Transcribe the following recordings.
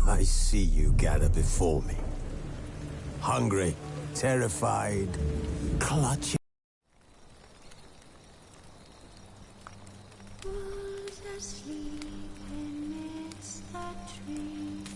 I see you gather before me. Hungry, terrified, clutching. Who's asleep amidst the trees?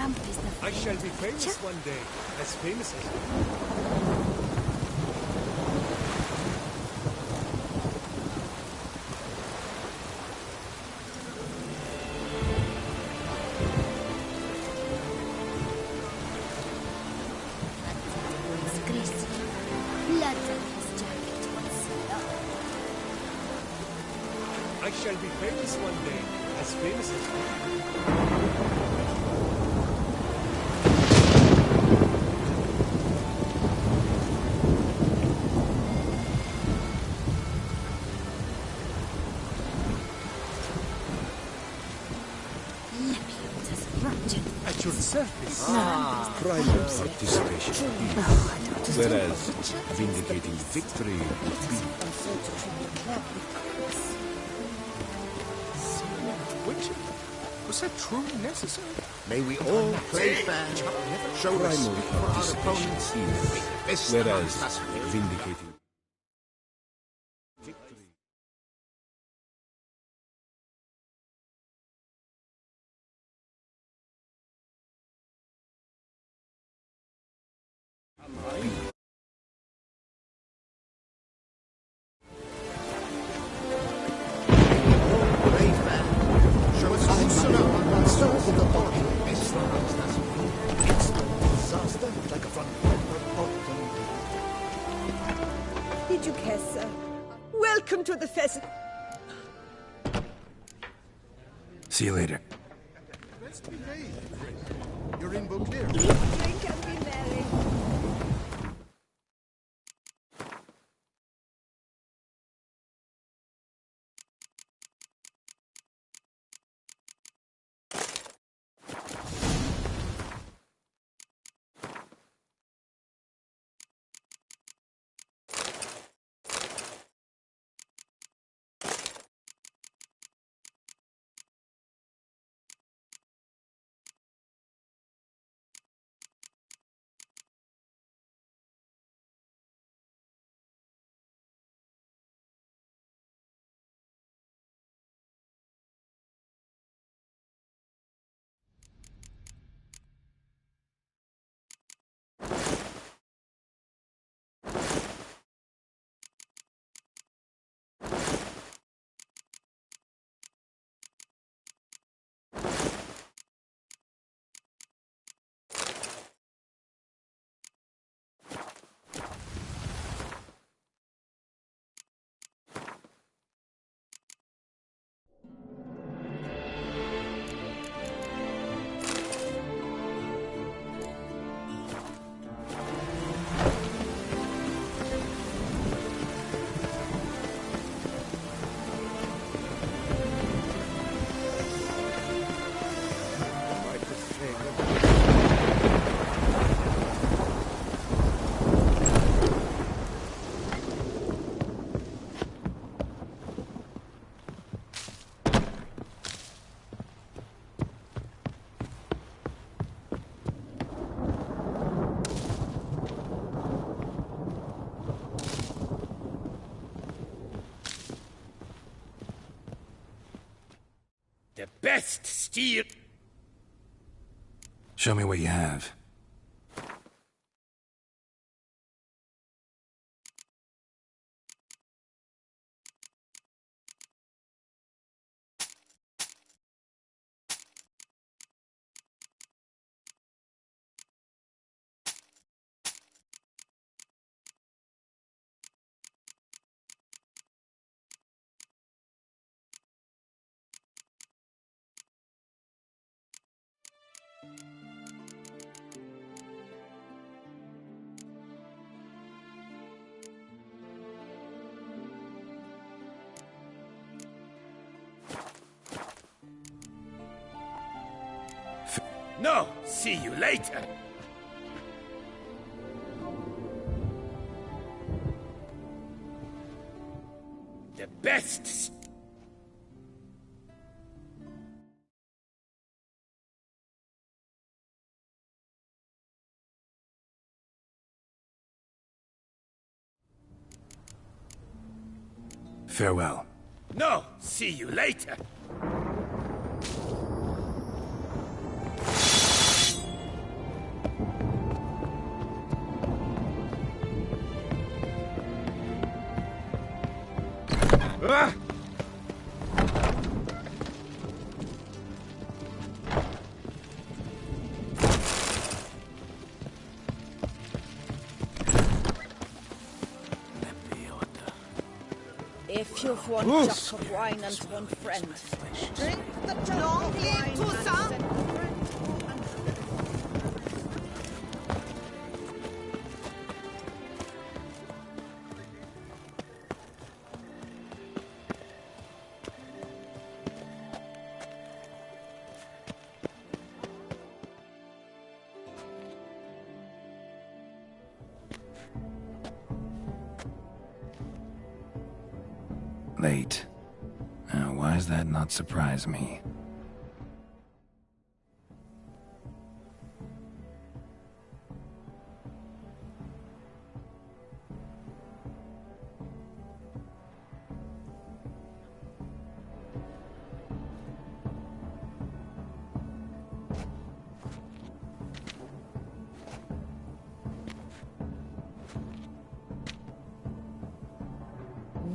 Lamp is the I shall be famous one day, as famous as you. Blood on his jacket once I shall be famous one day, as famous as you. Lepios has ruptured. At your service. Primal participation. Whereas vindicating victory would be. Witcher? Was that truly necessary? May we all play fair, show respect for our opponents, whereas vindicating victory. Play fair, show us start with the body. It's disaster like a front. Did you care, sir? Welcome to the festival. See you later. You're in Beauclair. Drink and be merry. The best steel. Show me what you have. No, see you later. The best. Farewell. No, see you later. If you've one jug of wine and one friend, drink the jug of wine and send a friend. Late. Now, why does that not surprise me?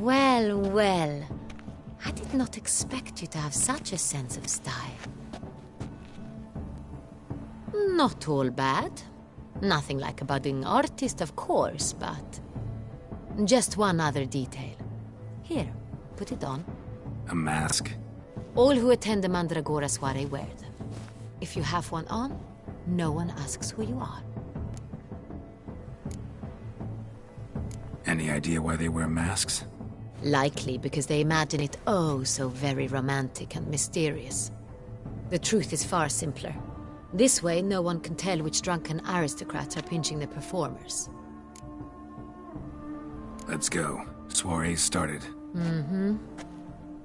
Well, well. I did not expect you to have such a sense of style. Not all bad. Nothing like a budding artist, of course, but... just one other detail. Here, put it on. A mask? All who attend the Mandragora soiree wear them. If you have one on, no one asks who you are. Any idea why they wear masks? Likely because they imagine it oh so very romantic and mysterious. The truth is far simpler. This way, no one can tell which drunken aristocrats are pinching the performers. Let's go. Soiree's started. Mm-hmm.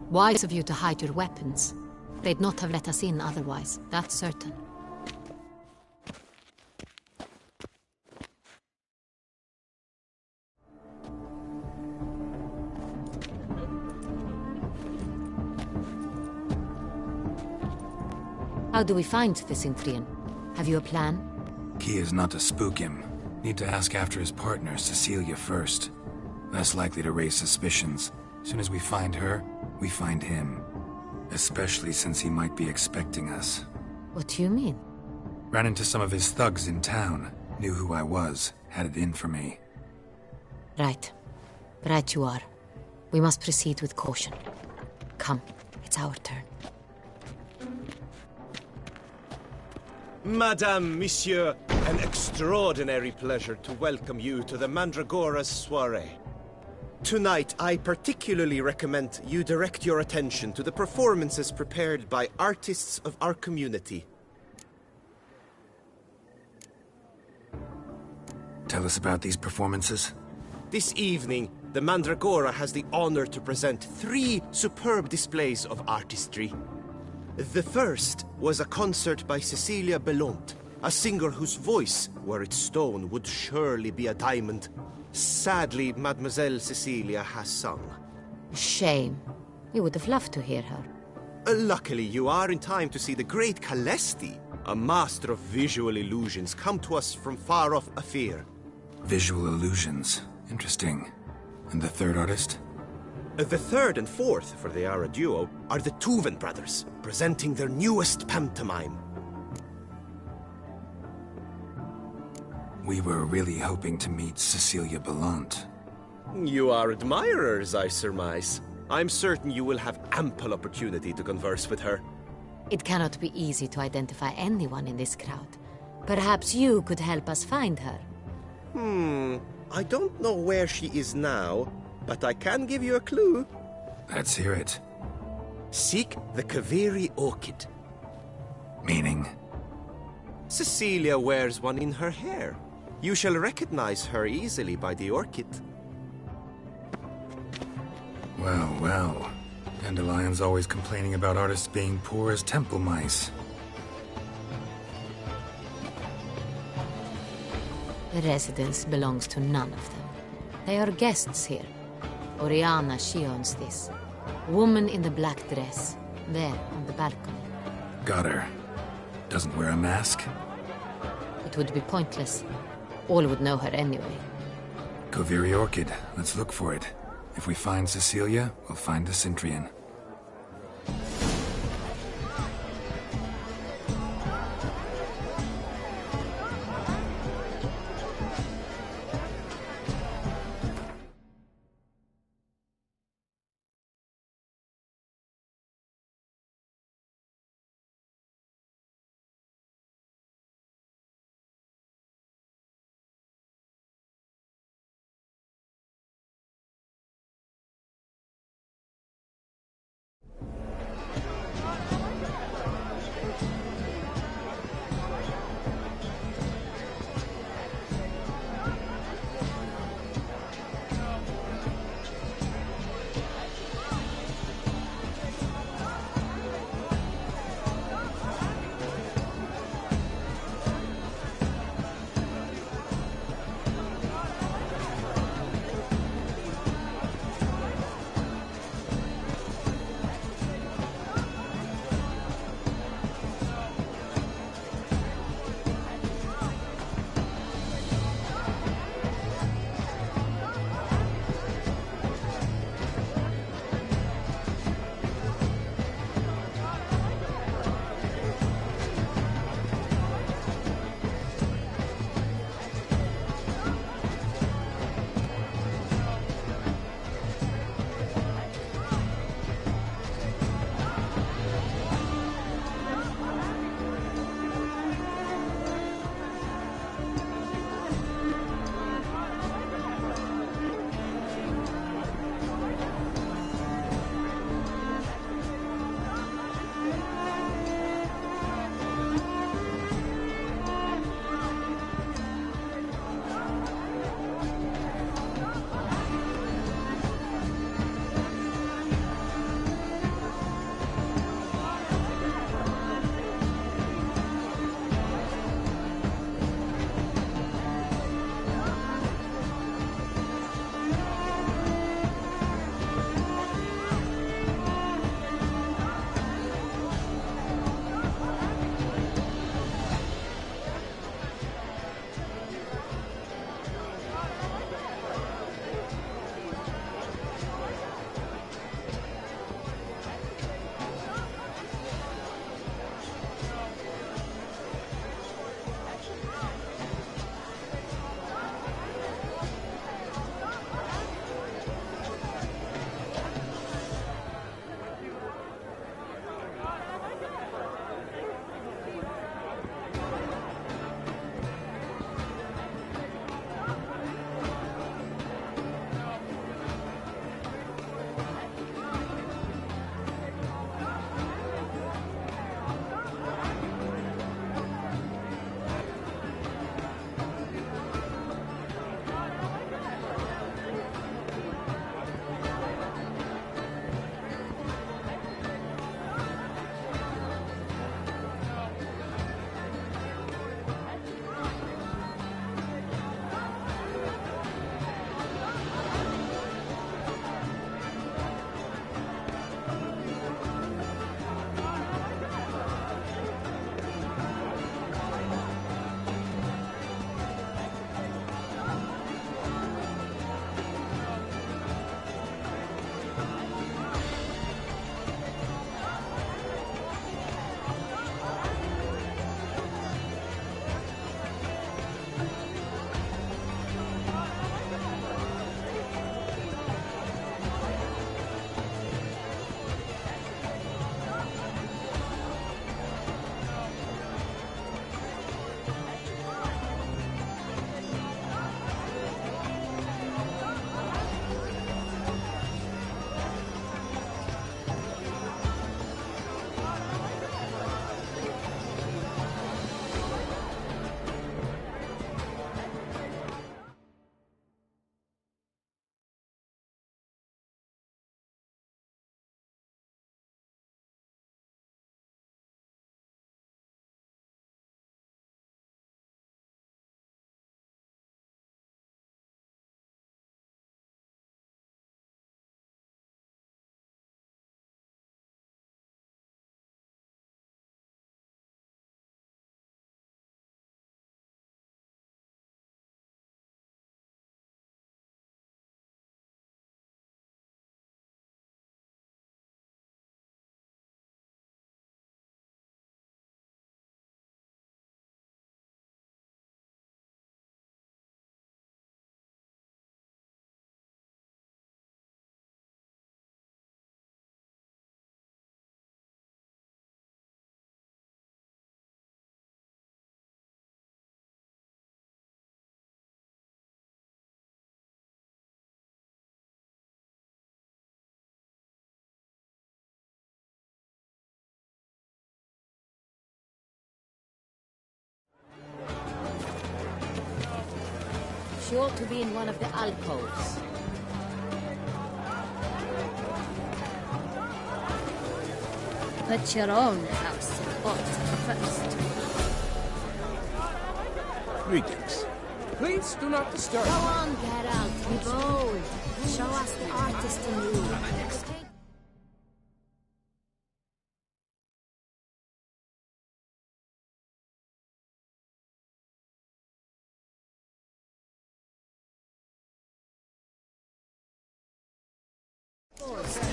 Wise of you to hide your weapons. They'd not have let us in otherwise, that's certain. How do we find the Synthrian? Have you a plan? Key is not to spook him. Need to ask after his partner, Cecilia, first. Less likely to raise suspicions. Soon as we find her, we find him. Especially since he might be expecting us. What do you mean? Ran into some of his thugs in town. Knew who I was. Had it in for me. Right. Right you are. We must proceed with caution. Come, it's our turn. Madame, Monsieur, an extraordinary pleasure to welcome you to the Mandragora's soiree. Tonight, I particularly recommend you direct your attention to the performances prepared by artists of our community. Tell us about these performances. This evening, the Mandragora has the honor to present 3 superb displays of artistry. The first was a concert by Cecilia Belont, a singer whose voice, were it stone, would surely be a diamond. Sadly, Mademoiselle Cecilia has sung. Shame. We would have loved to hear her. Luckily, you are in time to see the great Calesti, a master of visual illusions, come to us from far off Afir. Visual illusions. Interesting. And the third artist? The third and fourth, for they are a duo, are the Tuven brothers, presenting their newest pantomime. We were really hoping to meet Cecilia Belont. You are admirers, I surmise. I'm certain you will have ample opportunity to converse with her. It cannot be easy to identify anyone in this crowd. Perhaps you could help us find her. I don't know where she is now, but I can give you a clue. Let's hear it. Seek the Kaveri orchid. Meaning? Cecilia wears one in her hair. You shall recognize her easily by the orchid. Well, well. Dandelion's always complaining about artists being poor as temple mice. The residence belongs to none of them. They are guests here. Oriana, she owns this. Woman in the black dress. There, on the balcony. Got her. Doesn't wear a mask? It would be pointless. All would know her anyway. Kaveri Orchid. Let's look for it. If we find Cecilia, we'll find the Centrian. She ought to be in one of the alcoves. Put your own house in order first. Greetings. Please do not disturb. Go on, Geralt, be bold. Show us the artist in you.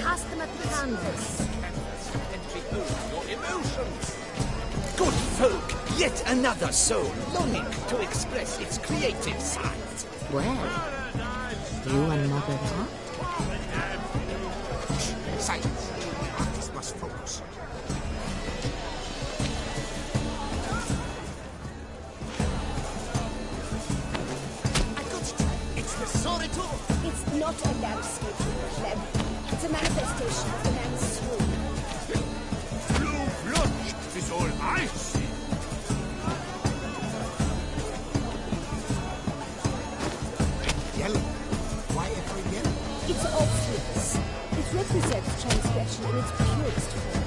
Cast them at the canvas. Good folk, yet another soul longing to express its creative side. Well, you and Mother Art? Silence. The artist must focus. I got it. It's the Sorito. It's not a landscape, Clem. It's a manifestation of the man's soul. Blue blood is all I see. Yellow. Why ever yellow? It's obvious. It represents transgression in its purest form.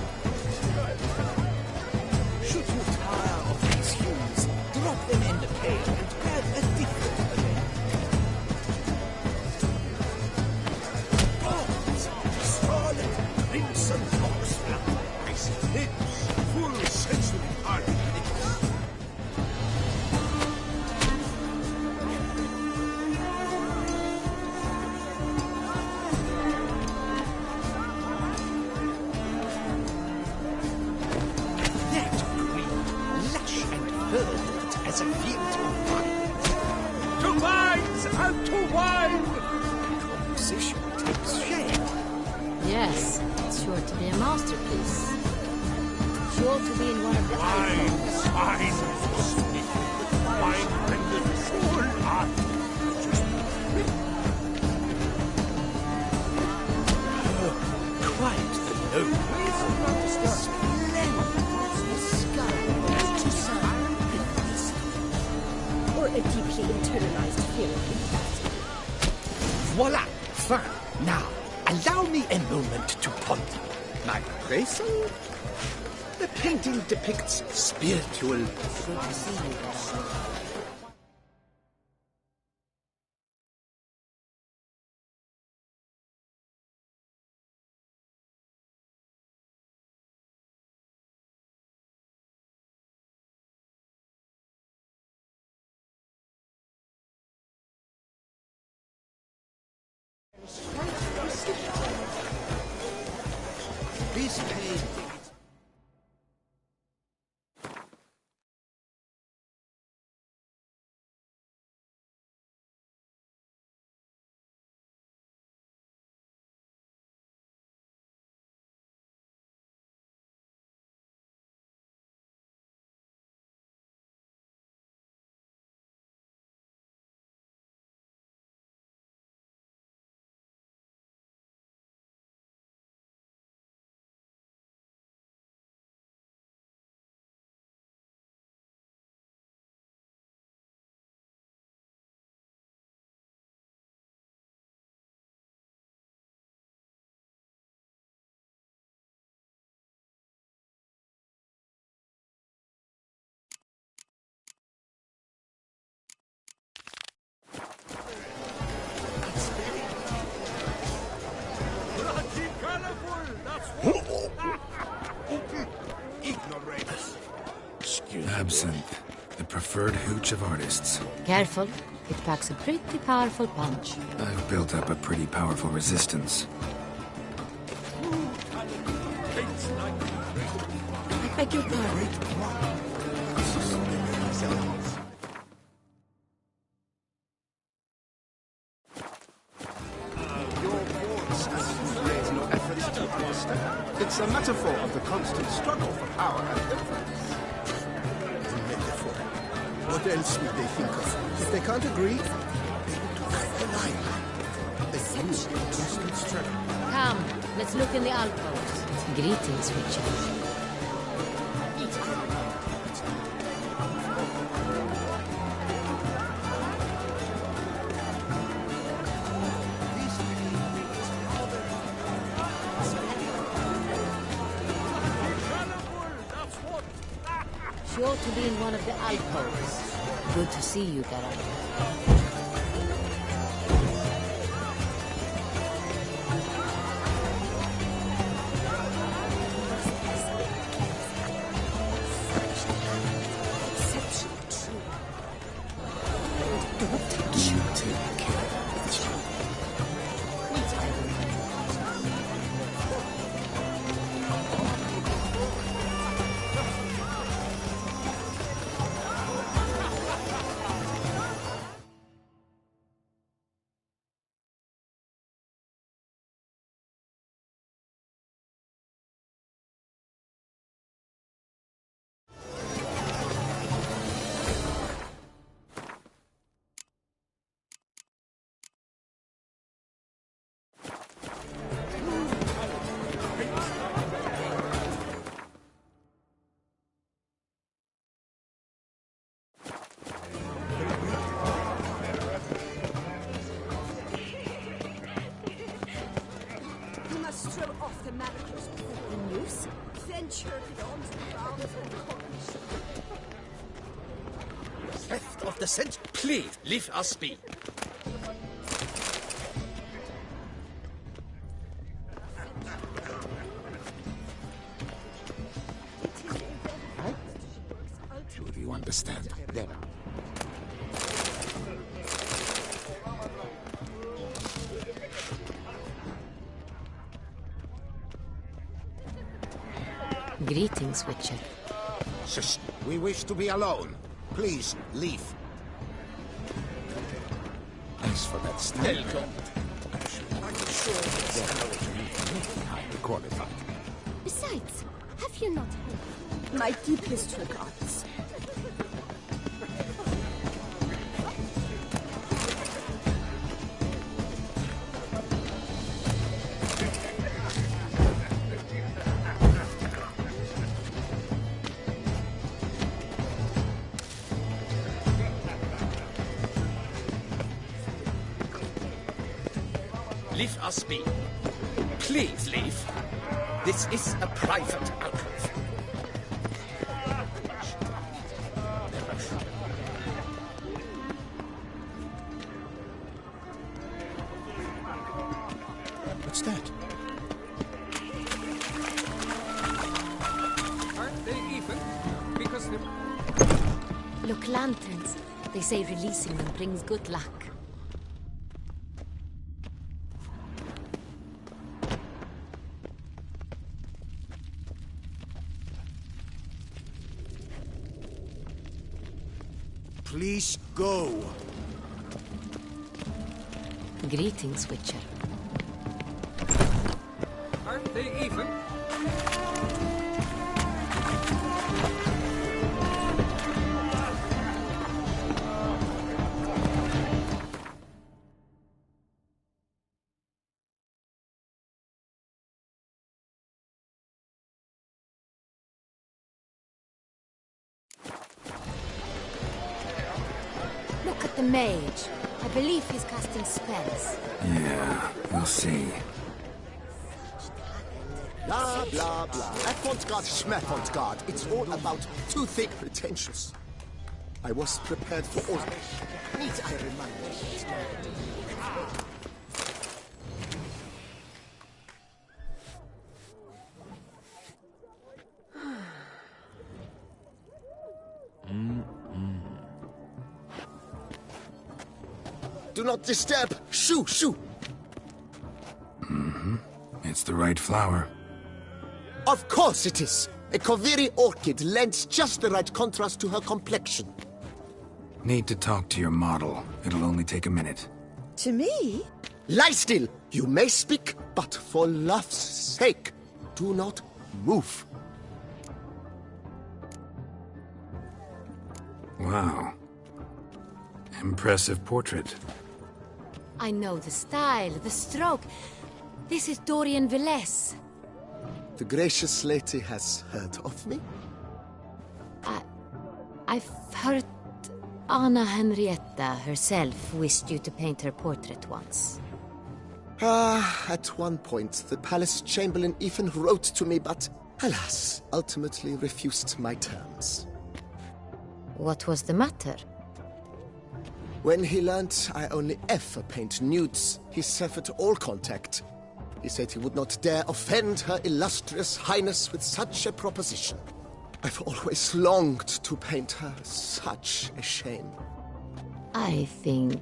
Should you tire of these hues, drop them in the pail and grab a different array. Gods, scarlet, crimson, oxford, ice lips, full sensory art lips. That green, lush and verdant as a field of vines. To wines and to wine! Composition takes shape. Yes, it's sure to be a masterpiece. She ought to be in one of the alcoves. Wine for sweet. Wine renders all art. Quite the note. Splendid. The sky has to sound. Or a deeply internalized fear of impossible. Voila! Fine. Now, allow me a moment to ponder. My appraisal? The painting depicts spiritual. Good to see you, Geralt. This painting. Absinthe, the preferred hooch of artists. Careful, it packs a pretty powerful punch. I've built up a pretty powerful resistance. I beg your pardon. It's a metaphor of the constant struggle for power and influence. A metaphor. What else would they think of? If they can't agree, they would drive the line. They use constant struggle. Come, let's look in the alcoves. Greetings, Richard. ought to be in one of the alcoves. Good to see you, Geralt. Theft of the scent? Please, leave us be. Do you understand? There. Greetings, Witcher. Sis, we wish to be alone. Please, leave. As for that style, I'm sure it's highly qualified. Besides, have you not heard? My deepest regards. Leave us be. Please leave. This is a private alcove. What's that? Aren't they even? Because they're... Look, lanterns. They say releasing them brings good luck. Please go. Greetings, Witcher. Aren't they even? Look at the mage. I believe he's casting spells. Yeah, we'll see. Blah, blah, blah. Avant-garde, schmavant-garde. It's all about too thick pretentious. I was prepared for all. Need I remind Do not disturb! Shoo, shoo! It's the right flower. Of course it is! A Koviri orchid lends just the right contrast to her complexion. Need to talk to your model. It'll only take a minute. To me? Lie still! You may speak, but for love's sake, do not move. Wow. Impressive portrait. I know the style, the stroke. This is Dorian Villesse. The gracious lady has heard of me? I've heard Anna Henrietta herself wished you to paint her portrait once. At one point, the palace chamberlain even wrote to me, but alas, ultimately refused my terms. What was the matter? When he learnt I only ever paint nudes, he severed all contact. He said he would not dare offend her illustrious highness with such a proposition. I've always longed to paint her. Such a shame. I think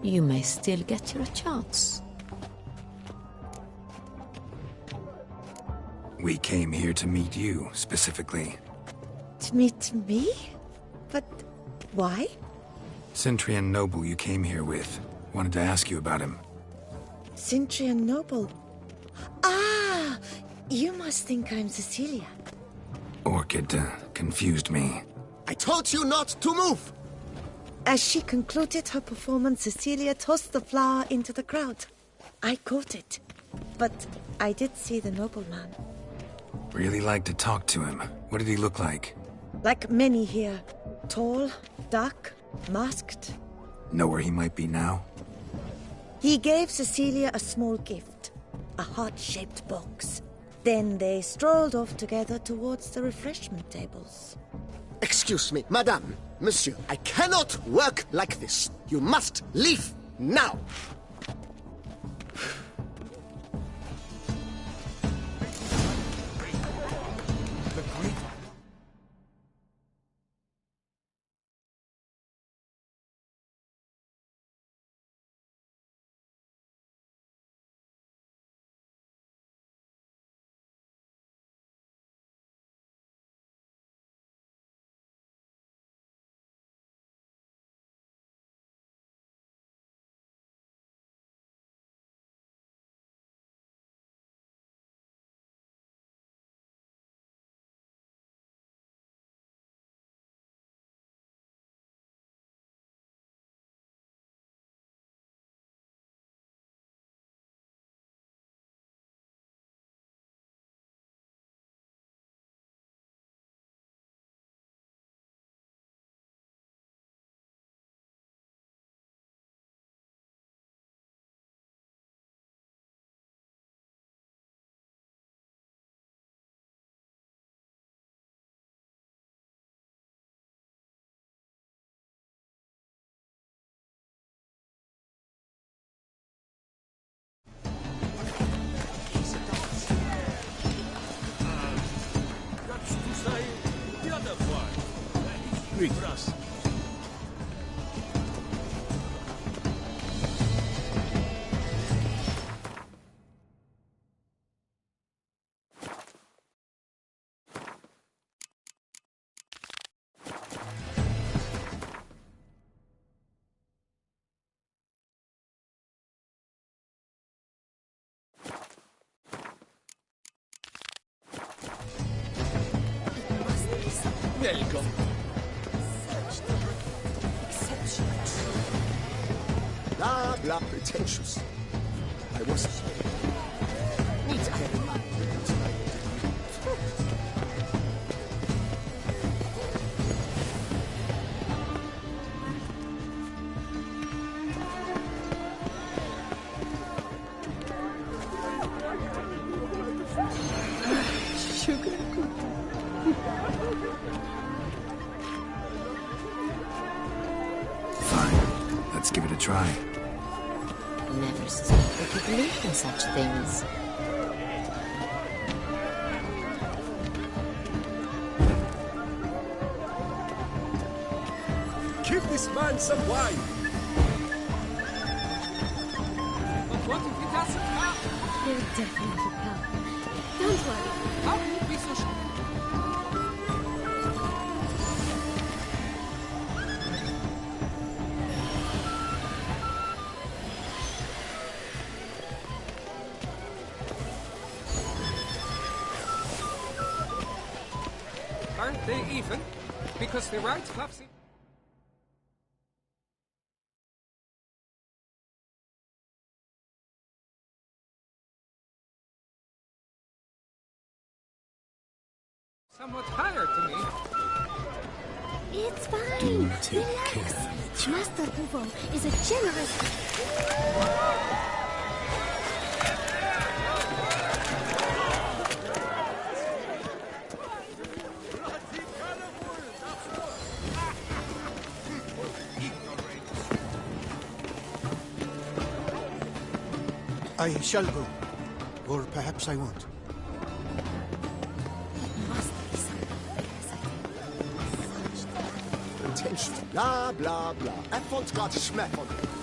you may still get your chance. We came here to meet you, specifically. To meet me? But why? Centrian noble you came here with. Wanted to ask you about him. Centrian noble. Ah! You must think I'm Cecilia. Orchid confused me. I told you not to move! As she concluded her performance, Cecilia tossed the flower into the crowd. I caught it, but I did see the nobleman. Really like to talk to him. What did he look like? Like many here. Tall, dark, masked. Know where he might be now? He gave Cecilia a small gift, a heart-shaped box. Then they strolled off together towards the refreshment tables. Excuse me, madame, monsieur, I cannot work like this. You must leave now. Welcome. Blah, blah, pretentious. I was... Fine. Let's give it a try. Never suspect they could believe in such things. Give this man some wine! But what if he doesn't come? He'll definitely come. Don't worry. How can you be so sure? Aren't they even? Because the right club seem... somewhat higher to me. It's fine. Do take Relax. care. Master Hugo is a generous... I shall go. Or perhaps I won't. Intention. Bla bla bla. Erfolgsgrad schmecken.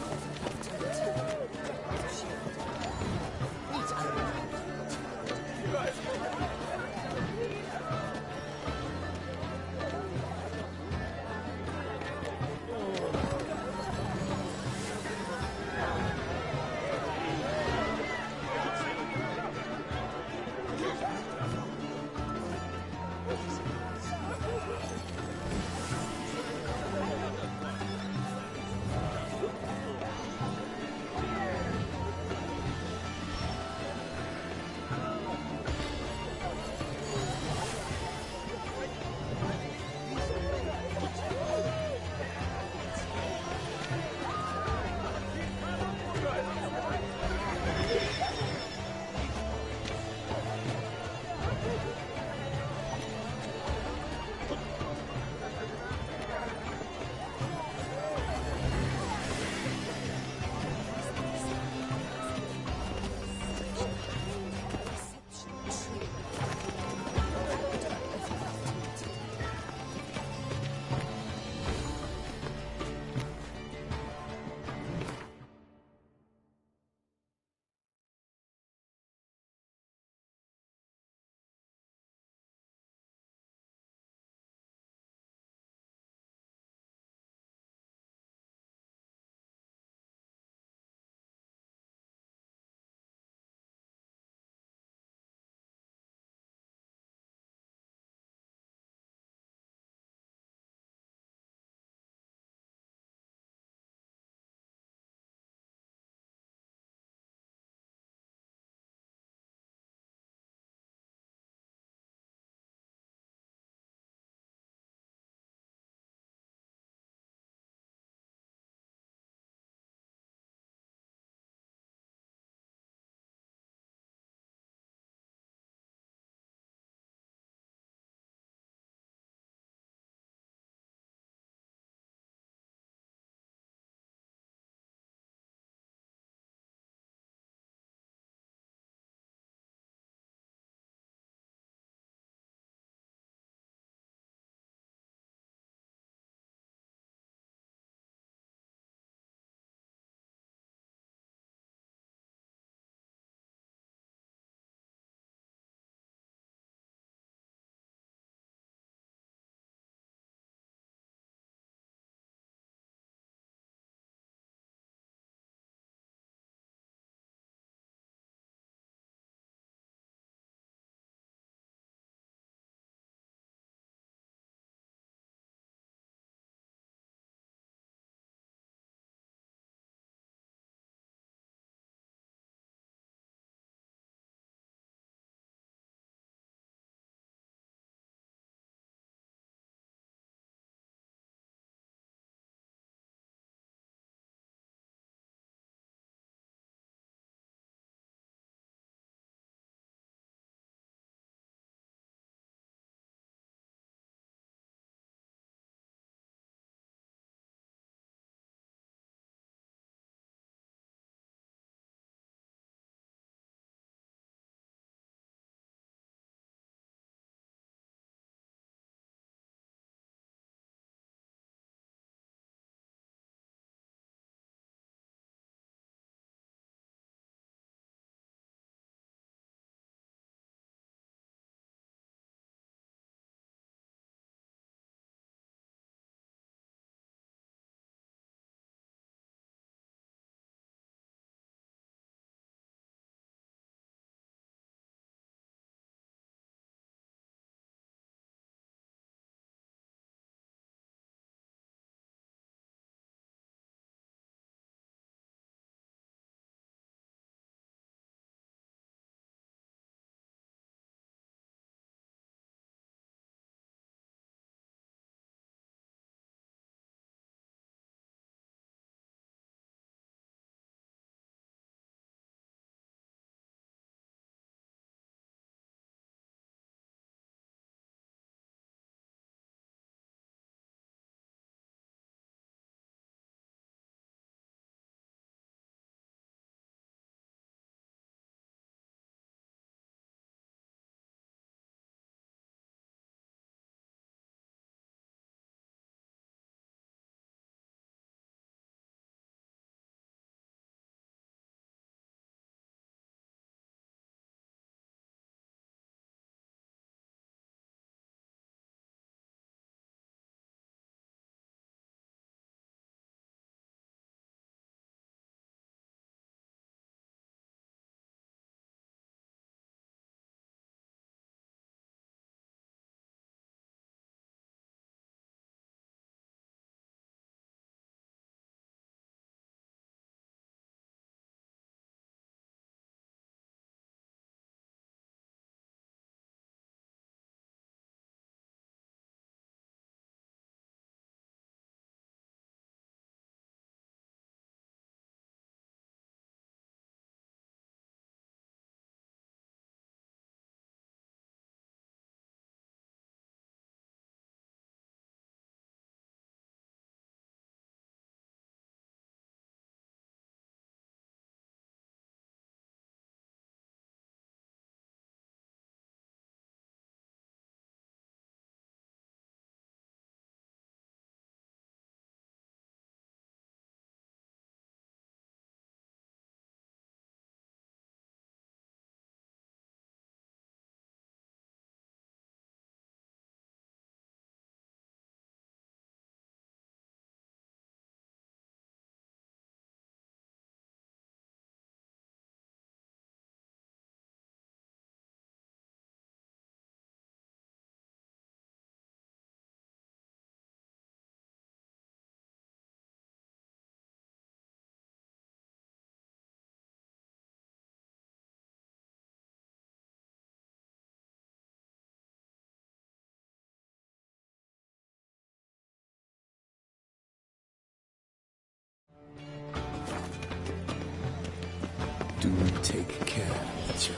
Take care, Mitchell.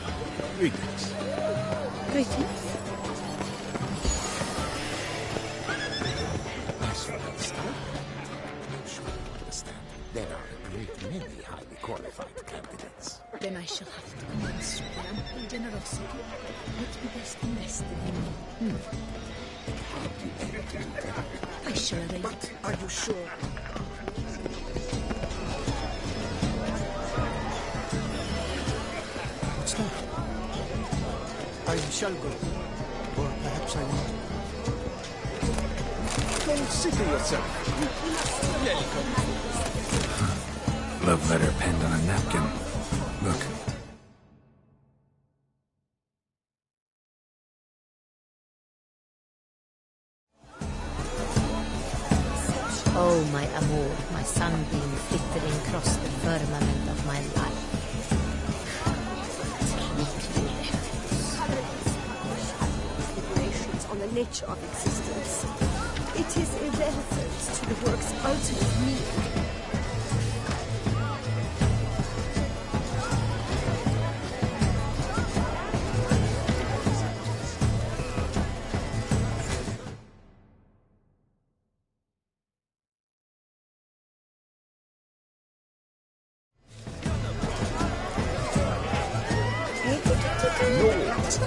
Greetings. Greetings. As for that stuff, I'm sure you understand. There are a great many highly qualified candidates. Then I shall have to commence rampant generosity. Let me best invest in him. I shall arrange. But are you sure? What's that? I shall go. Or perhaps I won't. Consider yourself. Love letter penned on a napkin. Look. Oh, my amour, my sunbeam flittering across the firmament of my life. Speculations on the nature of existence. It is irrelevant to the work's ultimate meaning.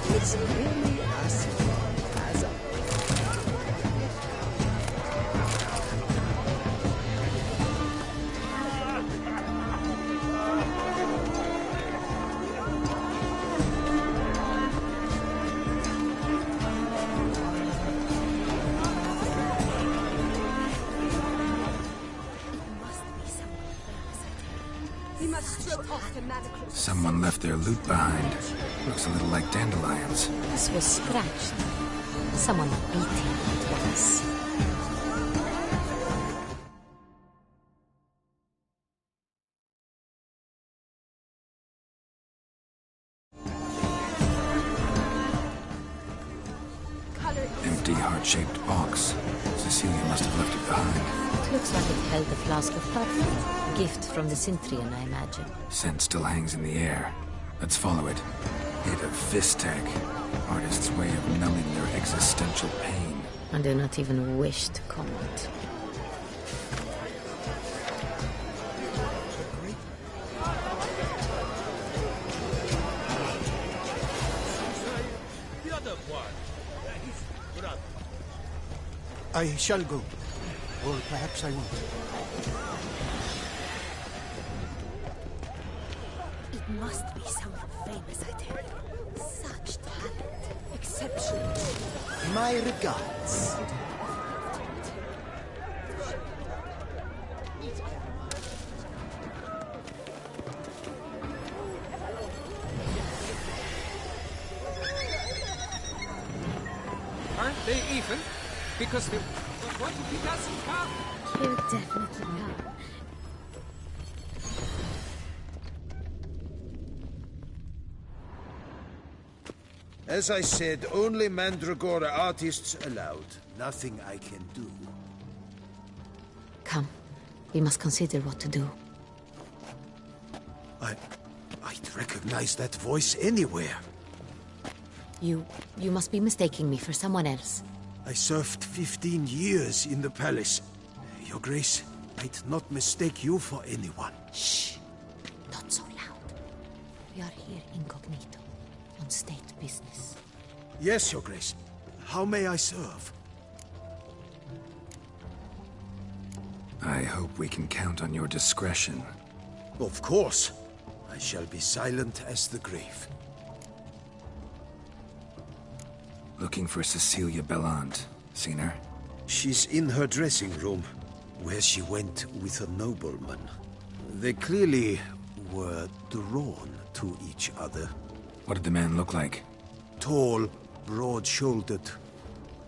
It's really as fun as a... We must strip off the manacles. Someone left their loot behind. Looks a little like dandelions. This was scratched. Someone beat him at once. Empty heart-shaped box. Cecilia must have left it behind. It looks like it held a flask of perfume. A gift from the Cintrian, I imagine. Scent still hangs in the air. Let's follow it. Hit of Fistek. Artist's way of numbing their existential pain. I do not even wish to comment. I shall go. Or perhaps I won't. It must be someone famous, I tell you. Such talent. Exceptional. My regards. Aren't they even? Because they... But what if he doesn't come? He'll definitely come. As I said, only Mandragora artists allowed. Nothing I can do. Come. We must consider what to do. I'd recognize that voice anywhere. You must be mistaking me for someone else. I served 15 years in the palace. Your Grace, I'd not mistake you for anyone. Shh. Not so loud. We are here incognito, on state business. Yes, Your Grace. How may I serve? I hope we can count on your discretion. Of course. I shall be silent as the grave. Looking for Cecilia Bellant. Seen her? She's in her dressing room, where she went with a nobleman. They clearly were drawn to each other. What did the man look like? Tall, broad-shouldered,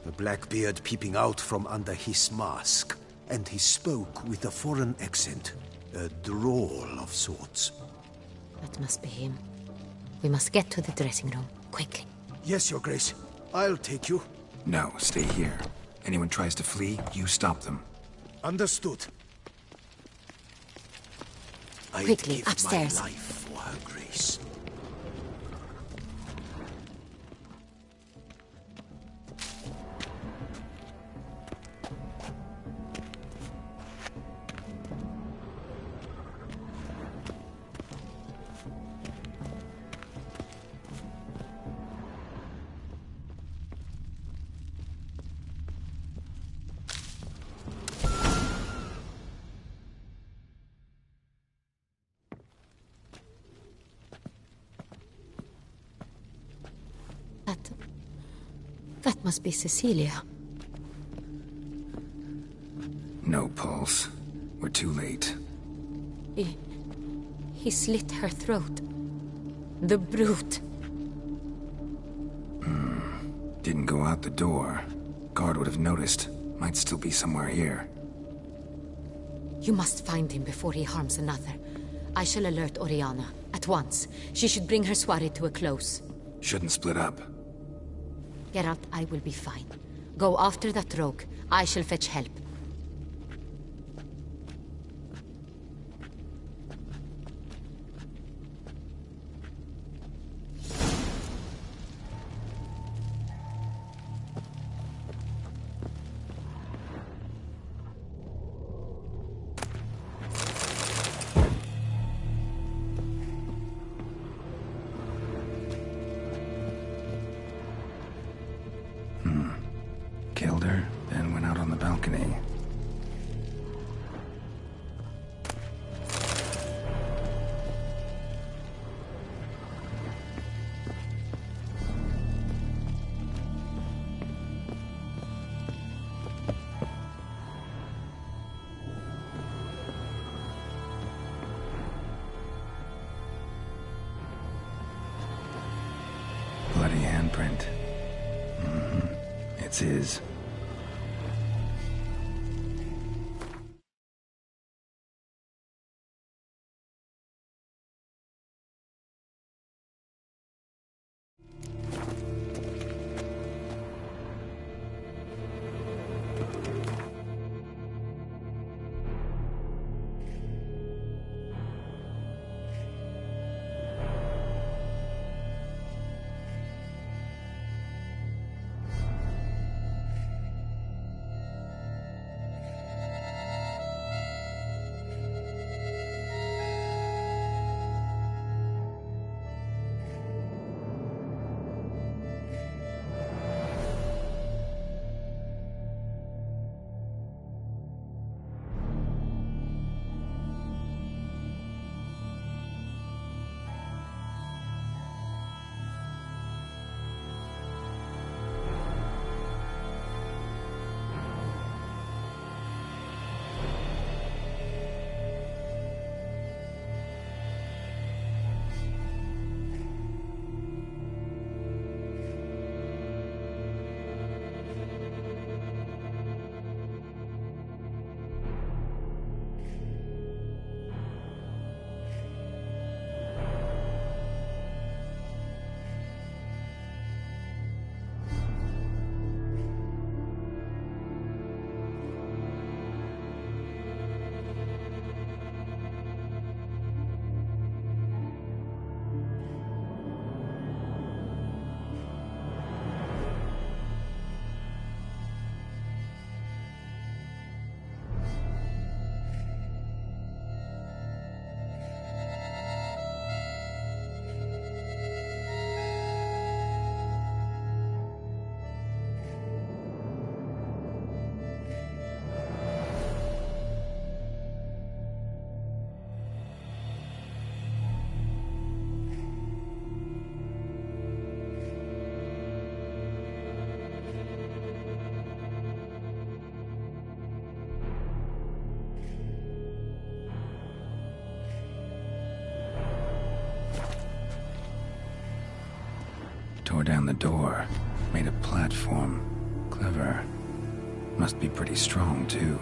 a black beard peeping out from under his mask. And he spoke with a foreign accent, a drawl of sorts. That must be him. We must get to the dressing room, quickly. Yes, Your Grace. I'll take you. No, stay here. Anyone tries to flee, you stop them. Understood. Quickly, I'd give upstairs. my life for her Grace. That must be Cecilia. No pulse. We're too late. He slit her throat. The brute. Didn't go out the door. Guard would have noticed. Might still be somewhere here. You must find him before he harms another. I shall alert Oriana. At once. She should bring her soirée to a close. Shouldn't split up. Geralt, I will be fine. Go after that rogue. I shall fetch help. Killed her, then went out on the balcony. Bloody handprint. It's his. Tore down the door. Made a platform. Clever. Must be pretty strong, too.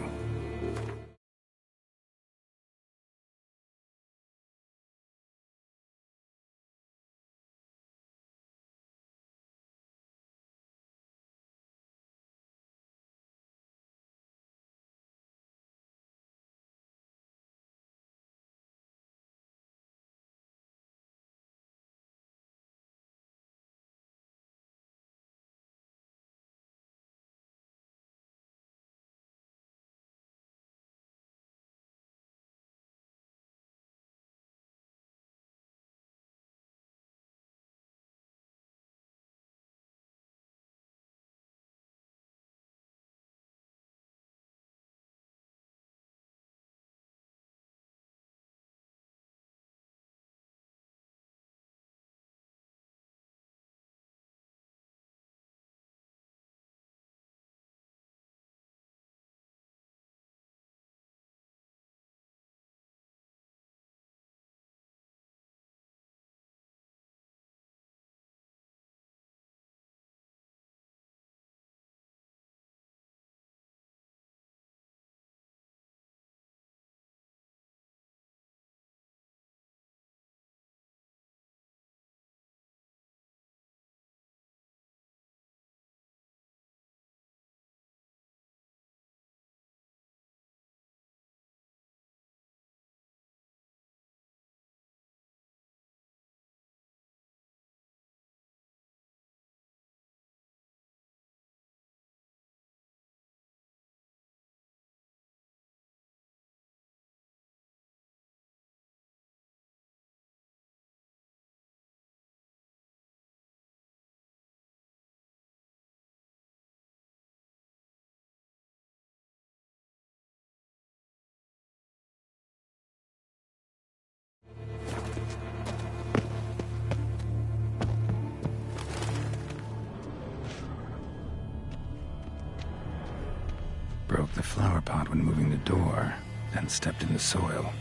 tripod when moving the door, then stepped in the soil.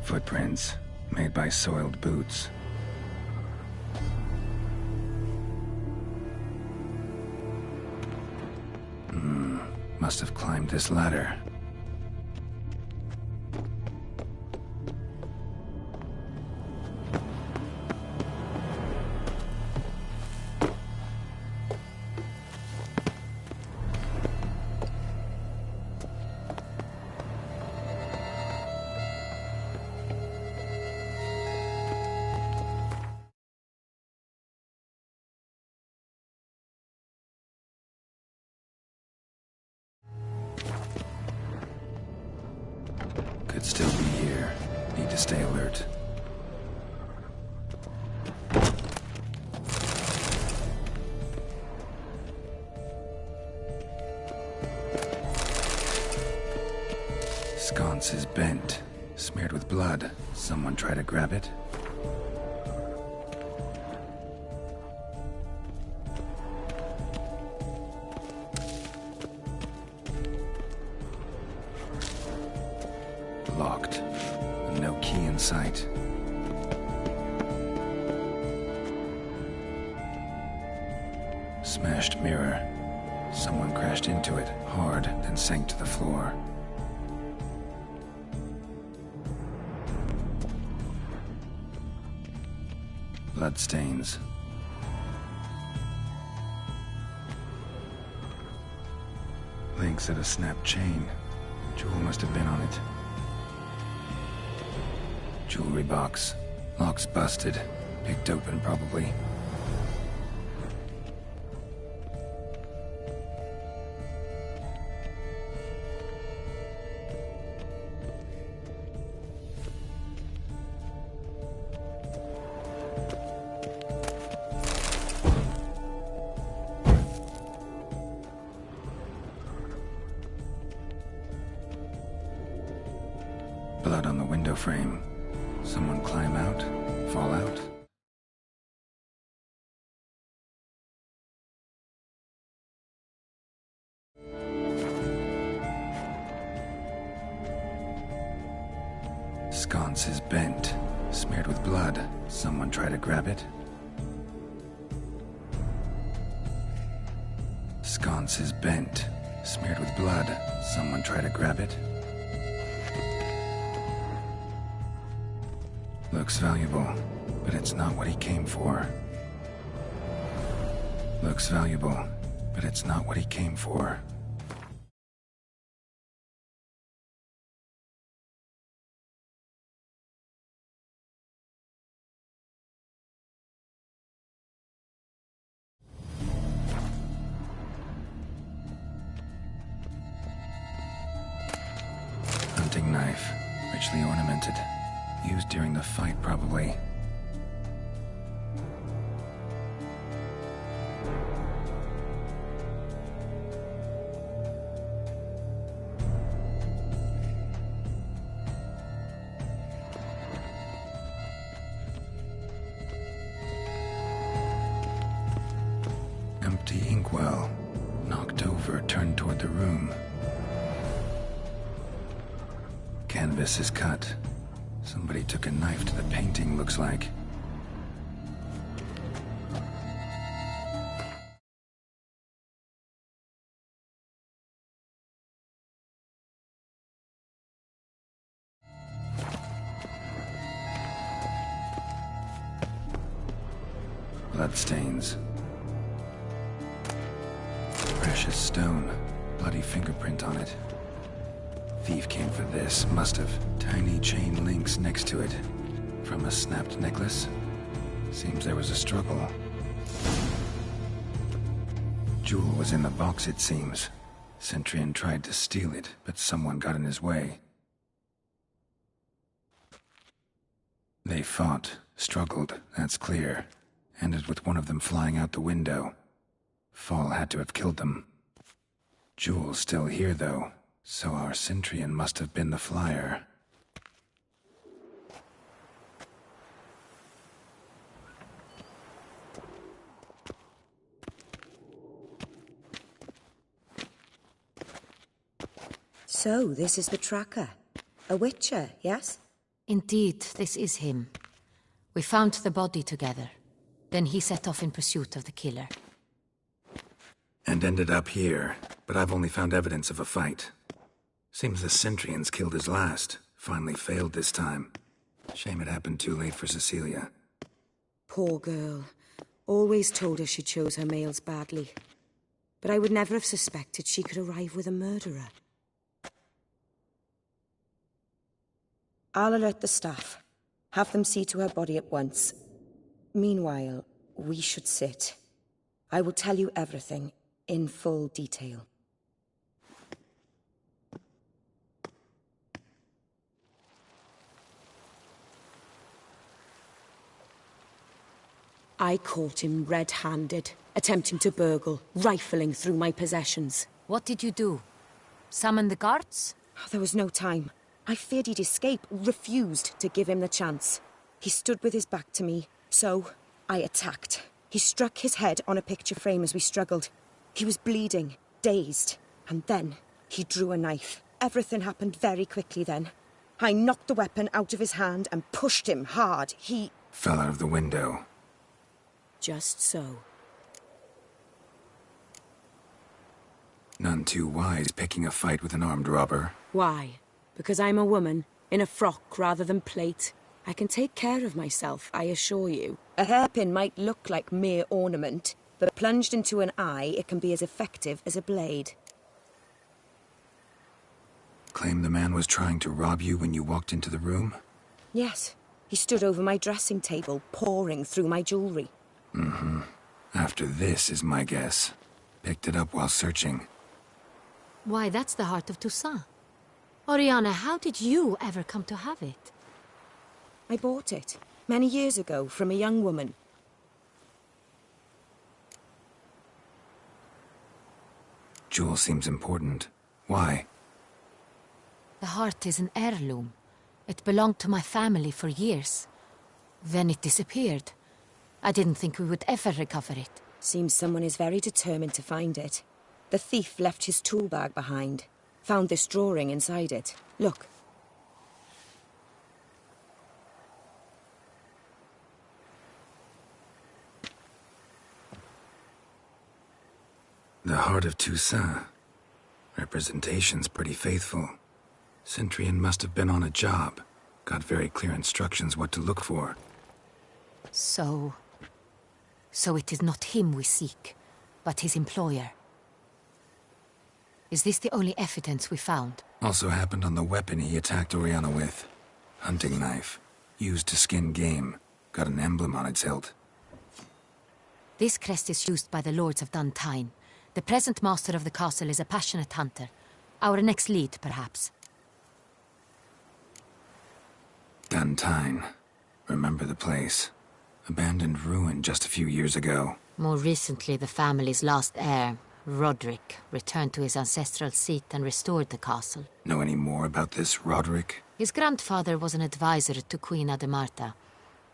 Footprints made by soiled boots. Must have climbed this ladder. Could still be here. Need to stay alert. Sconce is bent, smeared with blood. Someone try to grab it? Locked. No key in sight. Smashed mirror. Someone crashed into it, hard, then sank to the floor. Bloodstains. Links at a snapped chain. Jewel must have been on it. Jewelry box. Lock's busted. Picked open, probably. Blood on the window frame. Someone climb out? Fall out? Sconce is bent, smeared with blood. Someone try to grab it? Sconce is bent, smeared with blood. Someone try to grab it? Looks valuable, but it's not what he came for. Looks valuable, but it's not what he came for. Hunting knife, richly ornamented. Used during the fight, probably. Empty inkwell. Knocked over, turned toward the room. Canvas is cut. Somebody took a knife to the painting, looks like. Bloodstains. Precious stone. Bloody fingerprint on it. Thief came for this, must have. Tiny chain links next to it. From a snapped necklace? Seems there was a struggle. Jewel was in the box, it seems. Centurion tried to steal it, but someone got in his way. They fought, struggled, that's clear. Ended with one of them flying out the window. Fall had to have killed them. Jewel's still here, though. So our Centrian must have been the flyer. So, this is the tracker. A witcher, yes? Indeed, this is him. We found the body together. Then he set off in pursuit of the killer. And ended up here, but I've only found evidence of a fight. Seems the Centrians killed his last. Finally failed this time. Shame it happened too late for Cecilia. Poor girl. Always told her she chose her males badly. But I would never have suspected she could arrive with a murderer. I'll alert the staff. Have them see to her body at once. Meanwhile, we should sit. I will tell you everything, in full detail. I caught him red-handed, attempting to burgle, rifling through my possessions. What did you do? Summon the guards? There was no time. I feared he'd escape, refused to give him the chance. He stood with his back to me, so I attacked. He struck his head on a picture frame as we struggled. He was bleeding, dazed, and then he drew a knife. Everything happened very quickly then. I knocked the weapon out of his hand and pushed him hard. He fell out of the window. Just so. None too wise picking a fight with an armed robber. Why? Because I'm a woman, in a frock rather than plate. I can take care of myself, I assure you. A hairpin might look like mere ornament, but plunged into an eye, it can be as effective as a blade. Claim the man was trying to rob you when you walked into the room? Yes. He stood over my dressing table, poring through my jewelry. Mm-hmm. After this is my guess. Picked it up while searching. Why, that's the heart of Toussaint. Oriana, how did you ever come to have it? I bought it, many years ago, from a young woman. Jewel seems important. Why? The heart is an heirloom. It belonged to my family for years. Then it disappeared. I didn't think we would ever recover it. Seems someone is very determined to find it. The thief left his tool bag behind. Found this drawing inside it. Look. The heart of Toussaint. Representation's pretty faithful. Centrian must have been on a job. Got very clear instructions what to look for. So it is not him we seek, but his employer. Is this the only evidence we found? Also happened on the weapon he attacked Oriana with. Hunting knife. Used to skin game. Got an emblem on its hilt. This crest is used by the Lords of Duntine. The present master of the castle is a passionate hunter. Our next lead, perhaps. Duntine. Remember the place. Abandoned ruin just a few years ago. More recently, the family's last heir, Roderick, returned to his ancestral seat and restored the castle. Know any more about this Roderick? His grandfather was an advisor to Queen Ademarta.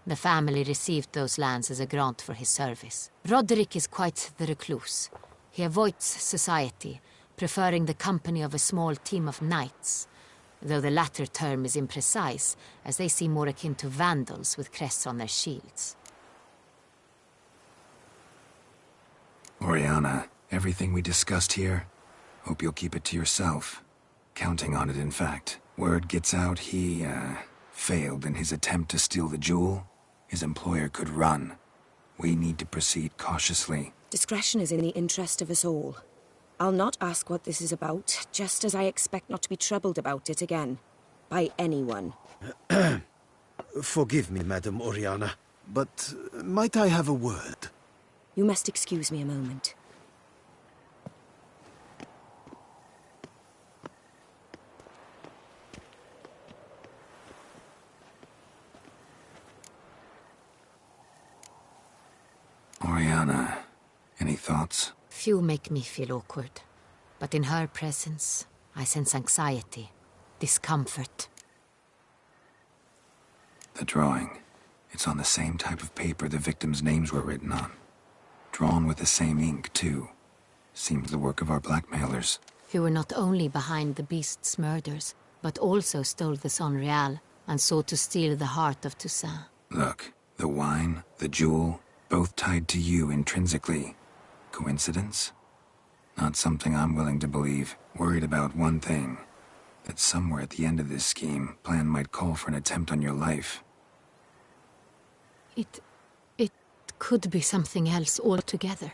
The family received those lands as a grant for his service. Roderick is quite the recluse. He avoids society, preferring the company of a small team of knights, though the latter term is imprecise, as they seem more akin to vandals with crests on their shields. Oriana, everything we discussed here, hope you'll keep it to yourself. Counting on it, in fact. Word gets out he, failed in his attempt to steal the jewel. His employer could run. We need to proceed cautiously. Discretion is in the interest of us all. I'll not ask what this is about, just as I expect not to be troubled about it again. By anyone. Forgive me, Madam Oriana, but might I have a word? You must excuse me a moment. Oriana, any thoughts? Few make me feel awkward, but in her presence, I sense anxiety, discomfort. The drawing. It's on the same type of paper the victims' names were written on. Drawn with the same ink, too. Seems the work of our blackmailers. Who were not only behind the beast's murders, but also stole the Son Real and sought to steal the heart of Toussaint. Look, the wine, the jewel, both tied to you intrinsically. Coincidence? Not something I'm willing to believe. Worried about one thing. That somewhere at the end of this scheme, plan might call for an attempt on your life. It could be something else altogether.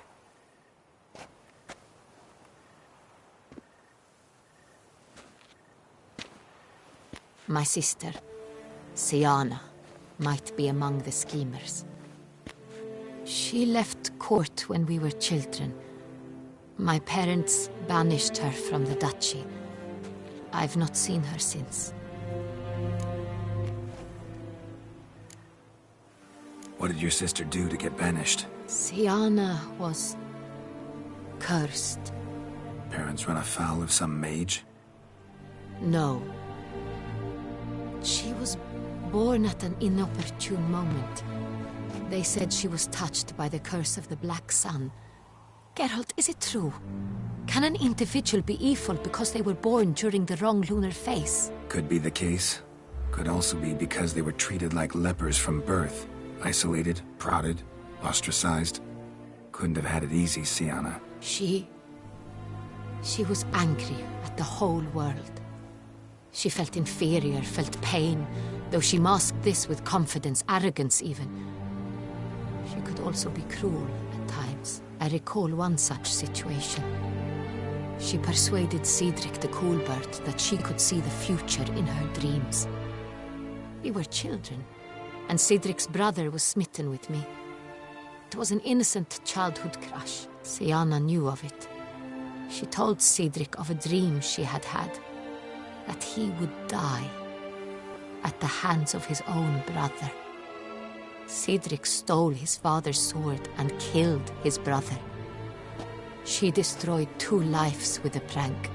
My sister, Siana, might be among the schemers. She left court when we were children. My parents banished her from the duchy. I've not seen her since. What did your sister do to get banished? Siana was cursed. Parents run afoul of some mage? No. She was born at an inopportune moment. They said she was touched by the curse of the Black Sun. Geralt, is it true? Can an individual be evil because they were born during the wrong lunar phase? Could be the case. Could also be because they were treated like lepers from birth. Isolated, prodded, ostracized. Couldn't have had it easy, Siana. She was angry at the whole world. She felt inferior, felt pain, though she masked this with confidence, arrogance even. She could also be cruel at times. I recall one such situation. She persuaded Cedric the Coolbird that she could see the future in her dreams. We were children, and Cedric's brother was smitten with me. It was an innocent childhood crush. Siana knew of it. She told Cedric of a dream she had had, that he would die at the hands of his own brother. Cedric stole his father's sword and killed his brother. She destroyed 2 lives with a prank.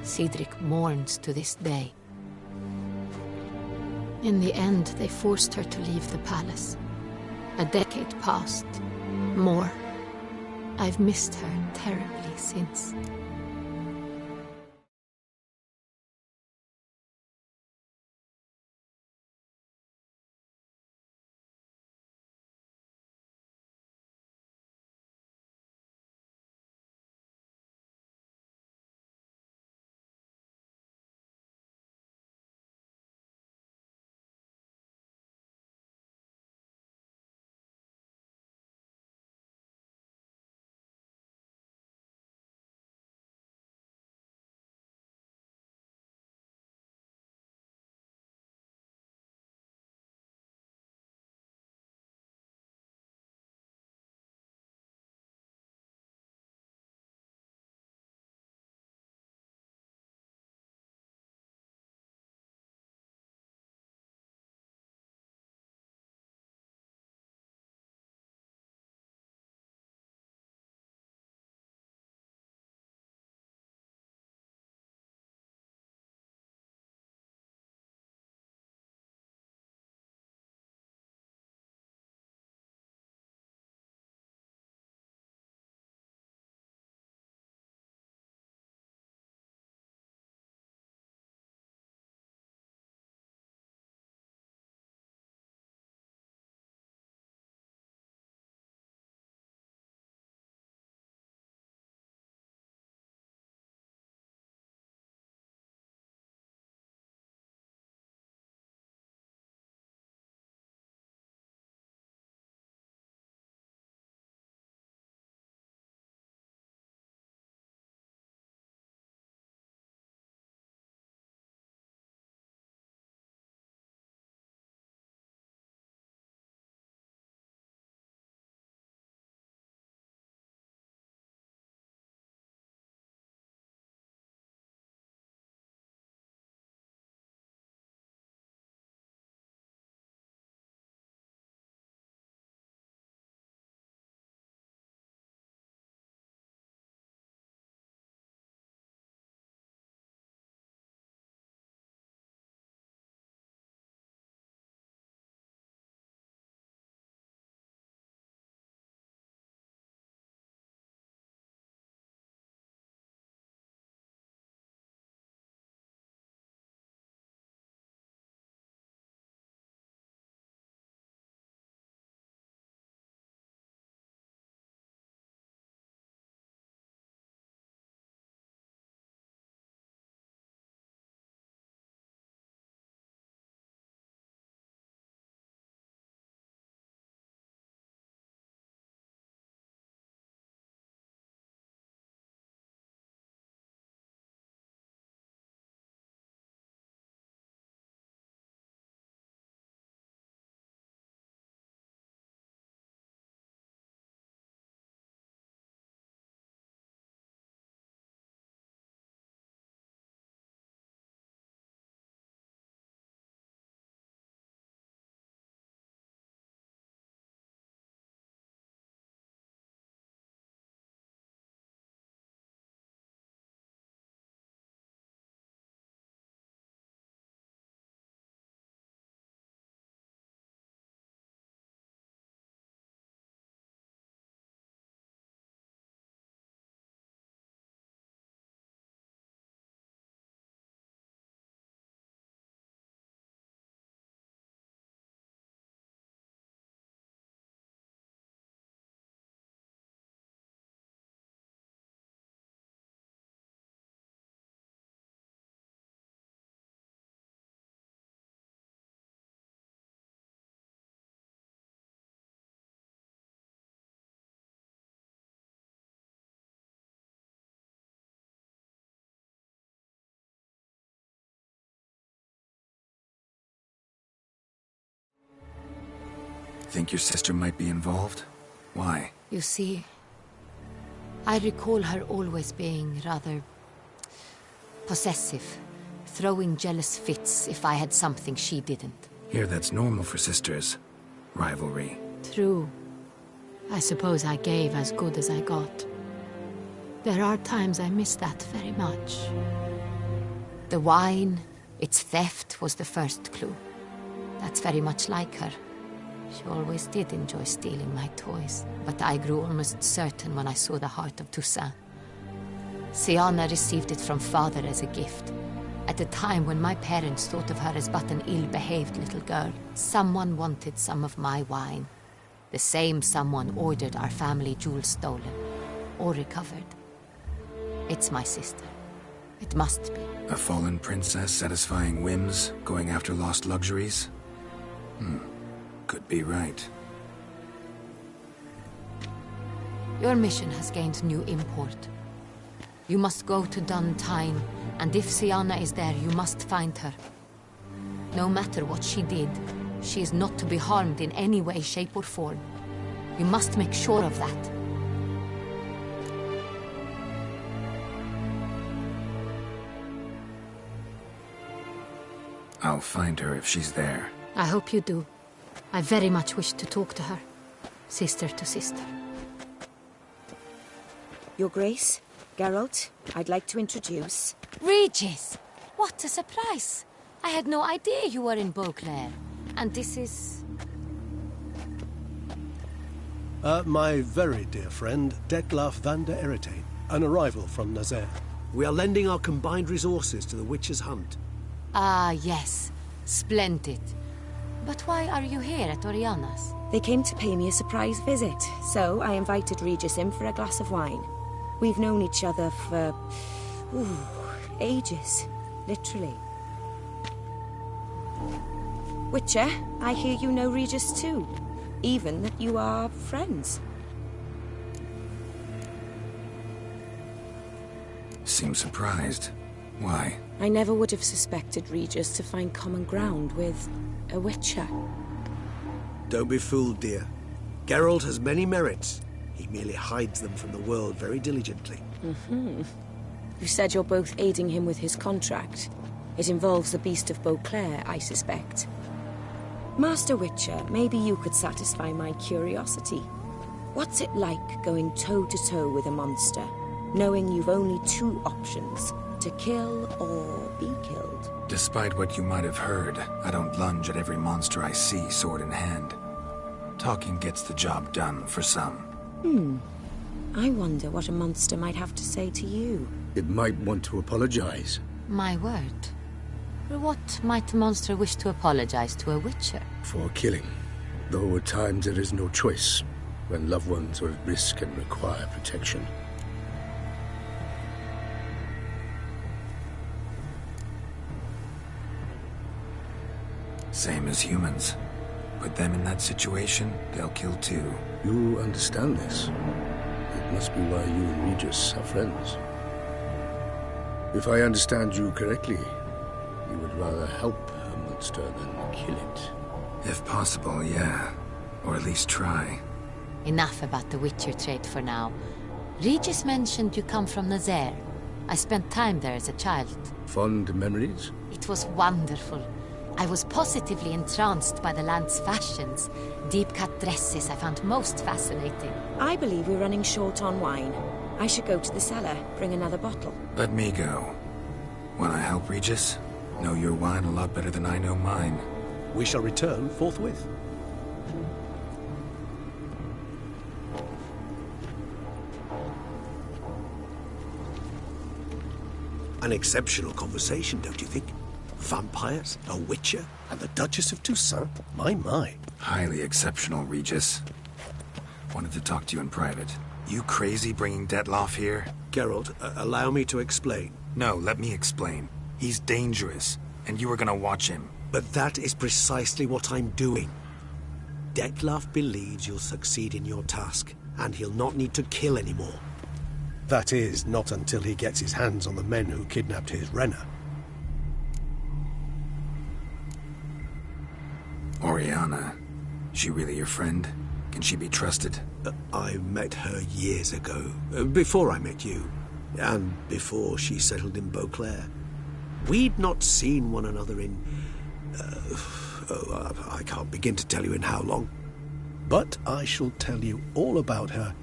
Cedric mourns to this day. In the end, they forced her to leave the palace. A decade passed. More. I've missed her terribly since. Think your sister might be involved? Why? You see, I recall her always being rather possessive, throwing jealous fits if I had something she didn't. Here, that's normal for sisters. Rivalry. True. I suppose I gave as good as I got. There are times I miss that very much. The wine, its theft, was the first clue. That's very much like her. She always did enjoy stealing my toys, but I grew almost certain when I saw the heart of Toussaint. Siana received it from father as a gift. At a time when my parents thought of her as but an ill-behaved little girl, someone wanted some of my wine. The same someone ordered our family jewels stolen, or recovered. It's my sister. It must be. A fallen princess satisfying whims, going after lost luxuries? Could be right. Your mission has gained new import. You must go to Duntine, and if Siana is there, you must find her. No matter what she did, she is not to be harmed in any way, shape, or form. You must make sure of that. I'll find her if she's there. I hope you do. I very much wish to talk to her. Sister to sister. Your Grace, Geralt, I'd like to introduce... Regis! What a surprise! I had no idea you were in Beauclair. And this is... My very dear friend, Detlaf van der Eretain, an arrival from Nazaire. We are lending our combined resources to the Witcher's Hunt. Ah, yes. Splendid. But why are you here at Oriana's? They came to pay me a surprise visit, so I invited Regis in for a glass of wine. We've known each other for... ages. Literally. Witcher, I hear you know Regis too. Even that you are friends. Seem surprised. Why? I never would have suspected Regis to find common ground with a Witcher. Don't be fooled, dear. Geralt has many merits. He merely hides them from the world very diligently. You said you're both aiding him with his contract. It involves the Beast of Beauclair, I suspect. Master Witcher, maybe you could satisfy my curiosity. What's it like going toe-to-toe with a monster, knowing you've only two options, to kill or be killed? Despite what you might have heard, I don't lunge at every monster I see, sword in hand. Talking gets the job done for some. I wonder what a monster might have to say to you. It might want to apologize. My word. For what might a monster wish to apologize to a Witcher? For killing. Though at times there is no choice, when loved ones are at risk and require protection. Same as humans. Put them in that situation, they'll kill too. You understand this. It must be why you and Regis are friends. If I understand you correctly, you would rather help a monster than kill it. If possible, yeah. Or at least try. Enough about the Witcher trait for now. Regis mentioned you come from Nazaire. I spent time there as a child. Fond memories? It was wonderful. I was positively entranced by the land's fashions. Deep-cut dresses I found most fascinating. I believe we're running short on wine. I should go to the cellar, bring another bottle. Let me go. Wanna help, Regis? Know your wine a lot better than I know mine. We shall return forthwith. An exceptional conversation, don't you think? Vampires, a Witcher, and the Duchess of Toussaint? My. Highly exceptional, Regis. Wanted to talk to you in private. You crazy bringing Detlaf here? Geralt, allow me to explain. No, let me explain. He's dangerous, and you were gonna watch him. But that is precisely what I'm doing. Detlaf believes you'll succeed in your task, and he'll not need to kill anymore. That is, not until he gets his hands on the men who kidnapped his Renner. Oriana. She really your friend? Can she be trusted? I met her years ago, before I met you, and before she settled in Beauclair. We'd not seen one another in... I can't begin to tell you in how long. But I shall tell you all about her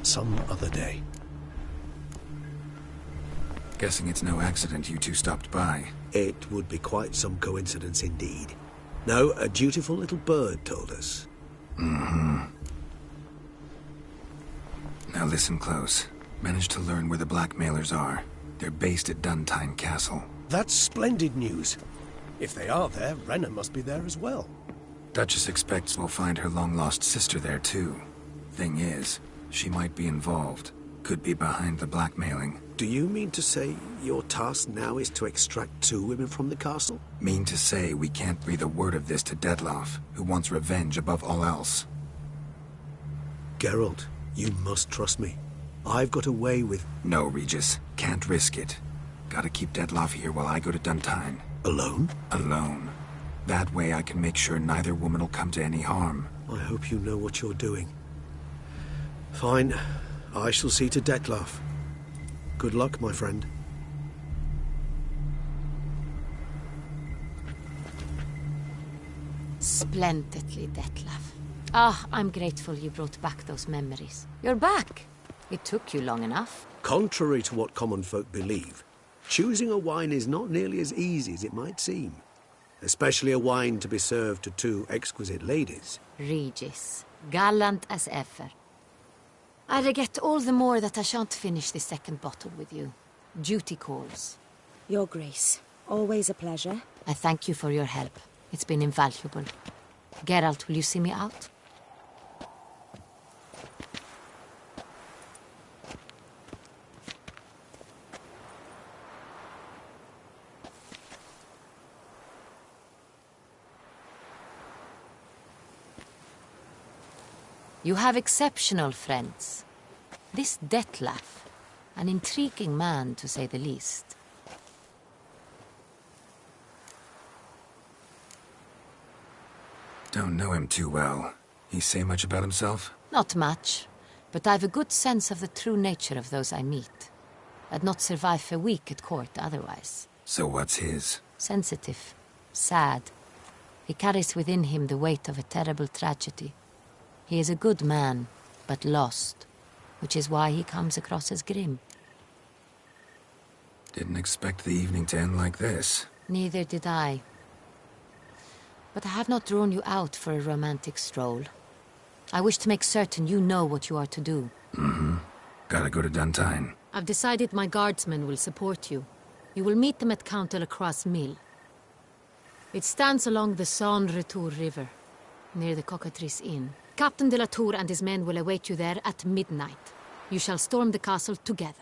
some other day. Guessing it's no accident you two stopped by. It would be quite some coincidence indeed. No, a dutiful little bird told us. Mm-hmm. Now listen close. Managed to learn where the blackmailers are. They're based at Duntine Castle. That's splendid news. If they are there, Renna must be there as well. Duchess expects we'll find her long-lost sister there, too. Thing is, she might be involved. Could be behind the blackmailing. Do you mean to say your task now is to extract 2 women from the castle? Mean to say we can't breathe a word of this to Dettlaff, who wants revenge above all else. Geralt, you must trust me. I've got away with... No, Regis. Can't risk it. Gotta keep Dettlaff here while I go to Duntine. Alone? Alone. That way I can make sure neither woman will come to any harm. I hope you know what you're doing. Fine. I shall see to Dettlaff. Good luck, my friend. Splendidly, Dettlaff. Ah, I'm grateful you brought back those memories. You're back. It took you long enough. Contrary to what common folk believe, choosing a wine is not nearly as easy as it might seem. Especially a wine to be served to 2 exquisite ladies. Regis, gallant as ever. I regret all the more that I shan't finish the second bottle with you. Duty calls. Your Grace, always a pleasure. I thank you for your help. It's been invaluable. Geralt, will you see me out? You have exceptional friends. This Dettlaff, an intriguing man to say the least. Don't know him too well. He say much about himself? Not much, but I've a good sense of the true nature of those I meet. I'd not survive a week at court otherwise. So what's his? Sensitive, sad. He carries within him the weight of a terrible tragedy. He is a good man, but lost, which is why he comes across as grim. Didn't expect the evening to end like this. Neither did I. But I have not drawn you out for a romantic stroll. I wish to make certain you know what you are to do. Mm-hmm. Gotta go to Duntine. I've decided my guardsmen will support you. You will meet them at Count Delacroix' mill. It stands along the Saône-Retour River, near the Cockatrice Inn. Captain de la Tour and his men will await you there at midnight. You shall storm the castle together.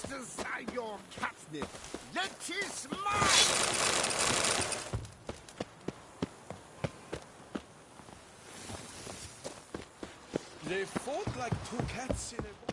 monsters are your catnip. Let is mine! They fought like two cats in a...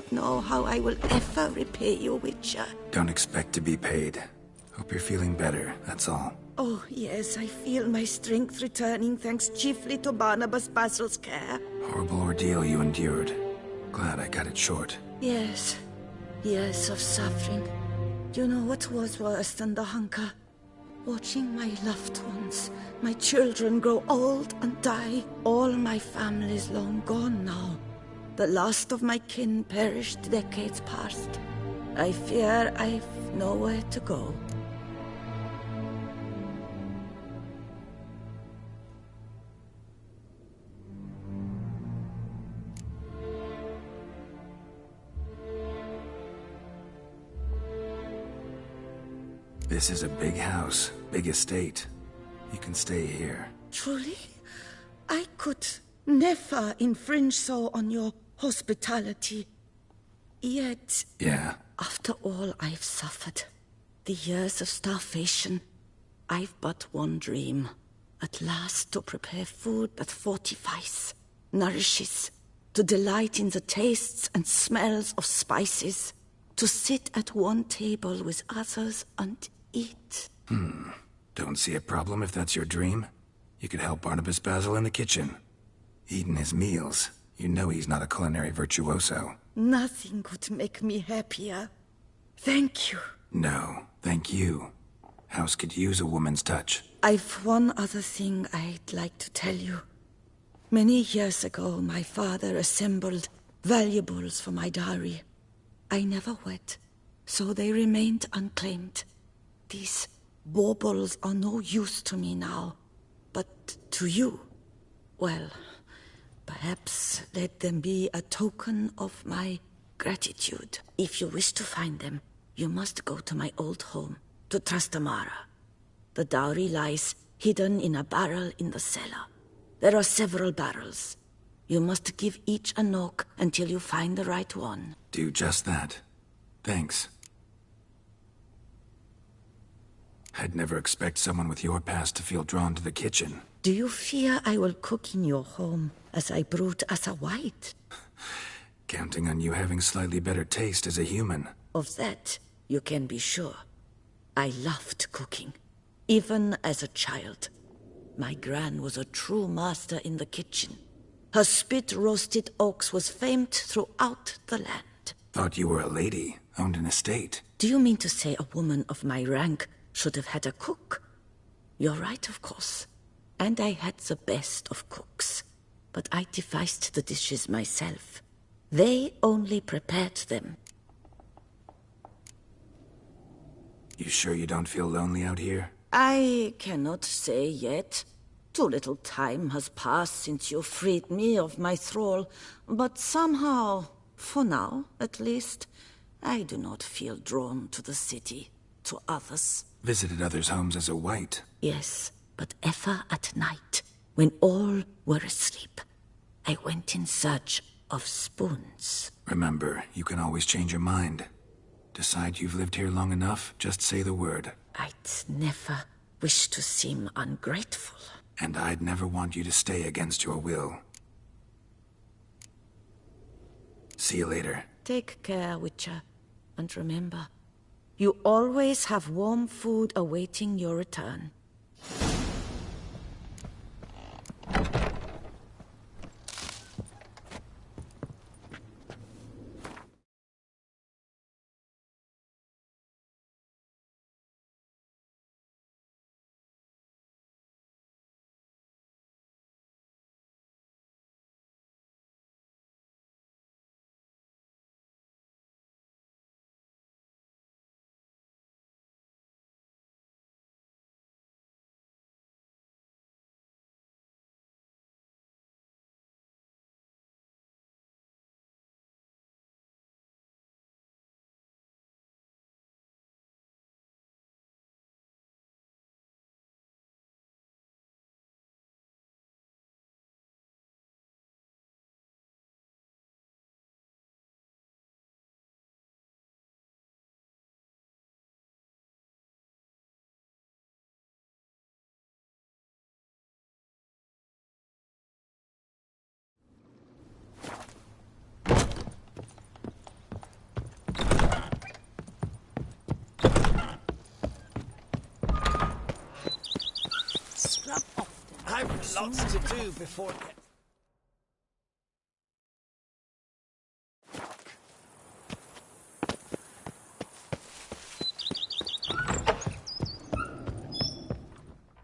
not know how I will ever repay you, Witcher. Don't expect to be paid. Hope you're feeling better, that's all. Oh, yes, I feel my strength returning thanks chiefly to Barnabas Basil's care. Horrible ordeal you endured. Glad I cut it short. Yes, years of suffering. Do you know what was worse than the hunger? Watching my loved ones, my children grow old and die. All my family's long gone now. The last of my kin perished decades past. I fear I've nowhere to go. This is a big house, big estate. You can stay here. Truly? I could never infringe so on your hospitality. Yet... Yeah? After all I've suffered, the years of starvation, I've but one dream. At last to prepare food that fortifies, nourishes, to delight in the tastes and smells of spices, to sit at one table with others and eat. Don't see a problem if that's your dream. You could help Barnabas Basil in the kitchen. Eating his meals. You know he's not a culinary virtuoso. Nothing could make me happier. Thank you. No, thank you. House could use a woman's touch. I've one other thing I'd like to tell you. Many years ago, my father assembled valuables for my dowry. I never wed, so they remained unclaimed. These baubles are no use to me now, but to you, well, perhaps let them be a token of my gratitude. If you wish to find them, you must go to my old home, to Trastamara. The dowry lies hidden in a barrel in the cellar. There are several barrels. You must give each a knock until you find the right one. Do just that. Thanks. I'd never expect someone with your past to feel drawn to the kitchen. Do you fear I will cook in your home as I brewed as a white? Counting on you having slightly better taste as a human. Of that, you can be sure. I loved cooking, even as a child. My gran was a true master in the kitchen. Her spit-roasted ox was famed throughout the land. Thought you were a lady, owned an estate. Do you mean to say a woman of my rank should have had a cook? You're right, of course. And I had the best of cooks. But I devised the dishes myself. They only prepared them. You sure you don't feel lonely out here? I cannot say yet. Too little time has passed since you freed me of my thrall. But somehow, for now at least, I do not feel drawn to the city, to others. Visited others' homes as a white? Yes, but ever at night, when all were asleep. I went in search of spoons. Remember, you can always change your mind. Decide you've lived here long enough, just say the word. I'd never wish to seem ungrateful. And I'd never want you to stay against your will. See you later. Take care, Witcher. And remember, you always have warm food awaiting your return. lots to do before...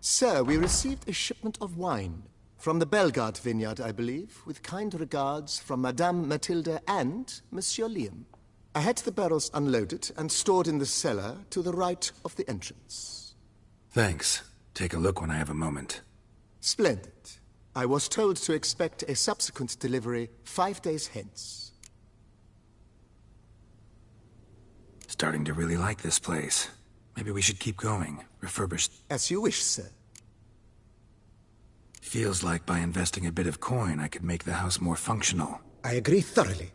Sir, we received a shipment of wine. From the Bellegarde vineyard, I believe, with kind regards from Madame Mathilde and Monsieur Liam. I had the barrels unloaded and stored in the cellar to the right of the entrance. Thanks. Take a look when I have a moment. Splendid. I was told to expect a subsequent delivery 5 days hence. Starting to really like this place. Maybe we should keep going. Refurbished. As you wish, sir. Feels like by investing a bit of coin, I could make the house more functional. I agree thoroughly,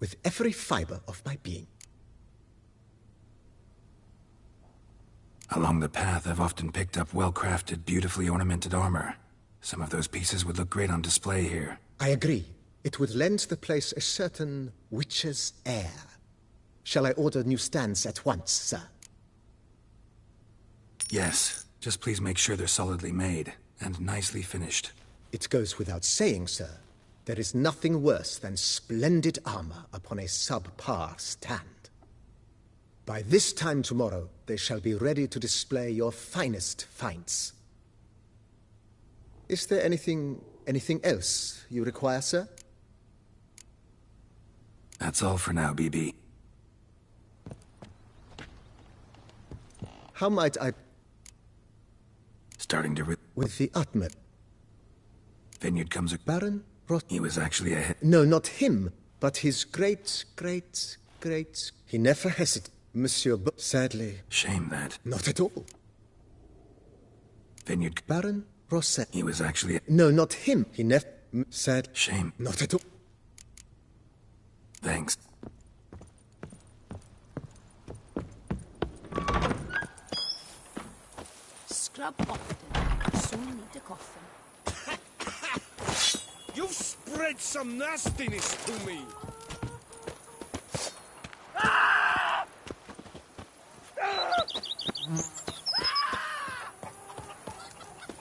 with every fiber of my being. Along the path, I've often picked up well-crafted, beautifully ornamented armor. Some of those pieces would look great on display here. I agree. It would lend the place a certain witch's air. Shall I order new stands at once, sir? Yes. Just please make sure they're solidly made. And nicely finished. It goes without saying, sir. There is nothing worse than splendid armor upon a subpar stand. By this time tomorrow, they shall be ready to display your finest finds. Is there anything else you require, sir? That's all for now, BB. How might I... Starting to... With the utmost... Vineyard comes a... Baron Roth... He was actually a... No, not him, but his great... He never hesitated. Monsieur sadly... Shame that. Not at all. Vineyard... Baron Rosset. He was actually a... No, not him. He never... Sad... Shame. Not at all. Thanks. Scrub often. Soon need a coffin. You've spread some nastiness to me.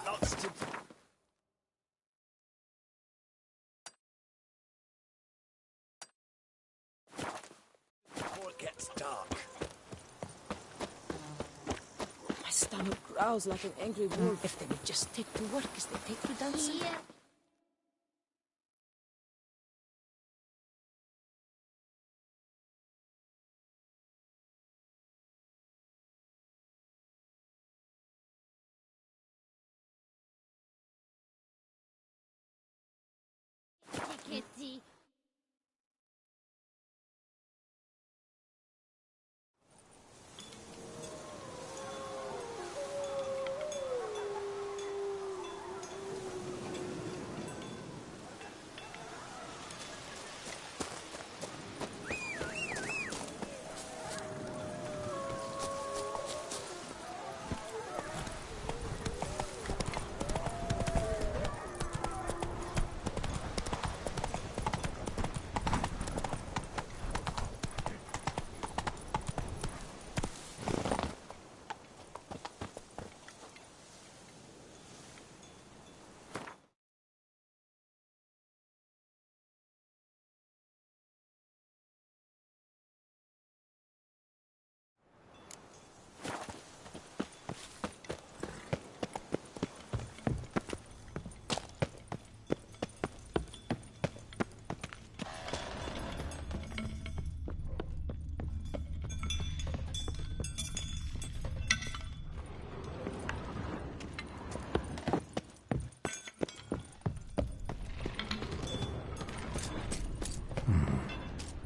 Lots to do. Before it gets dark. My stomach growls like an angry wolf. If they would just take to work as they take to dancing. Yeah. Kitty.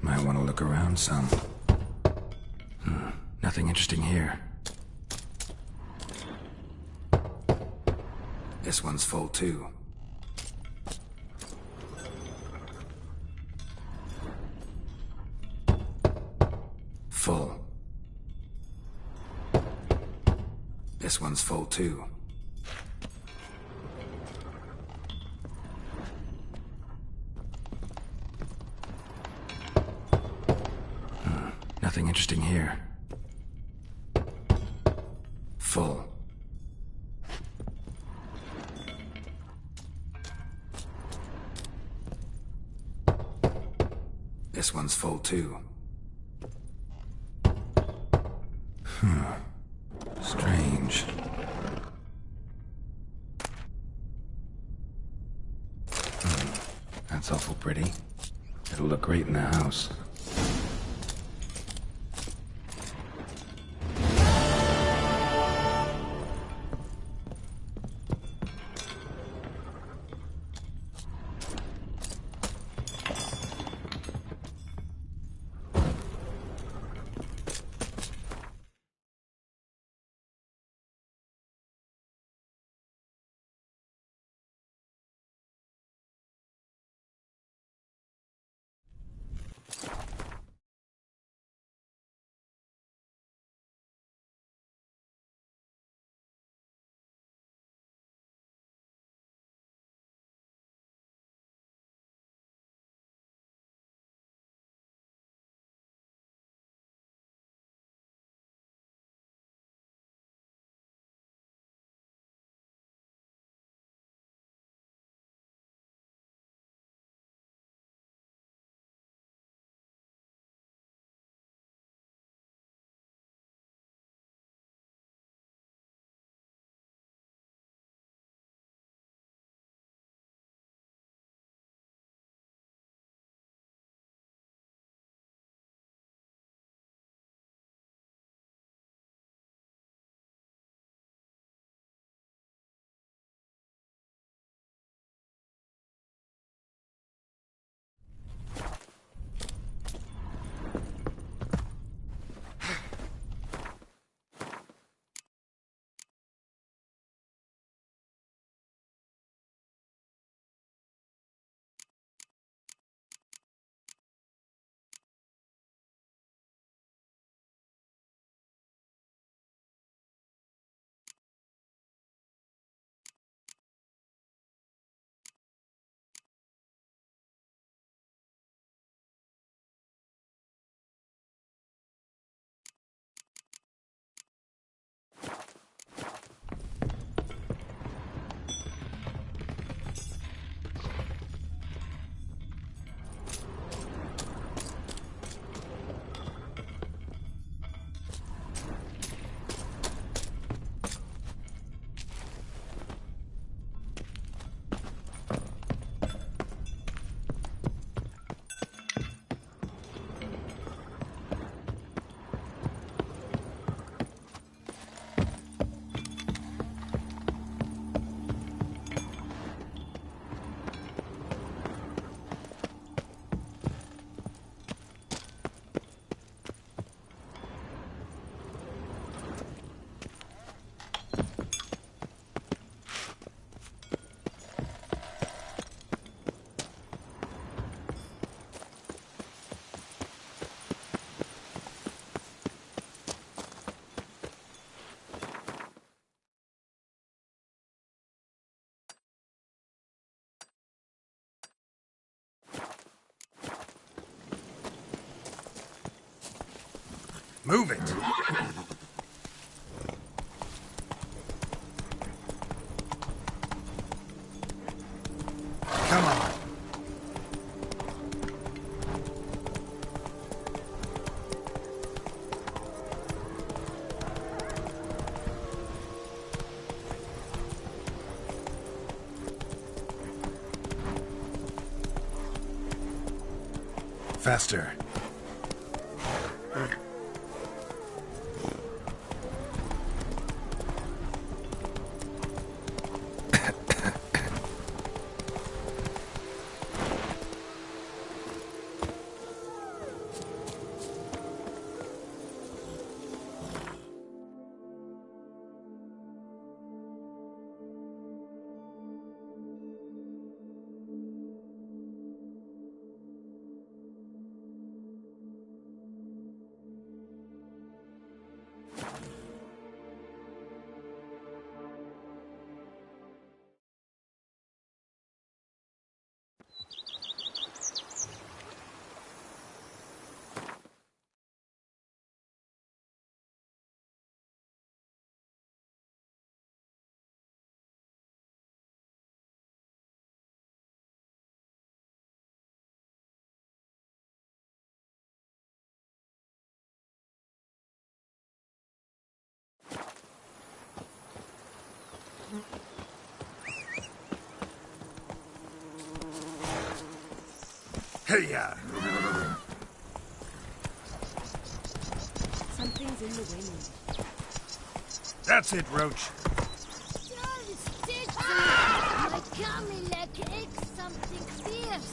Might want to look around some. Nothing interesting here. This one's full too. Full. This one's full too. Nothing interesting here. Full. This one's full too. Strange. That's awful pretty. It'll look great in the house. Move it! Come on. Faster. Hey-ya! Something's in the wind. That's it, Roach. My Camille eggs something fierce.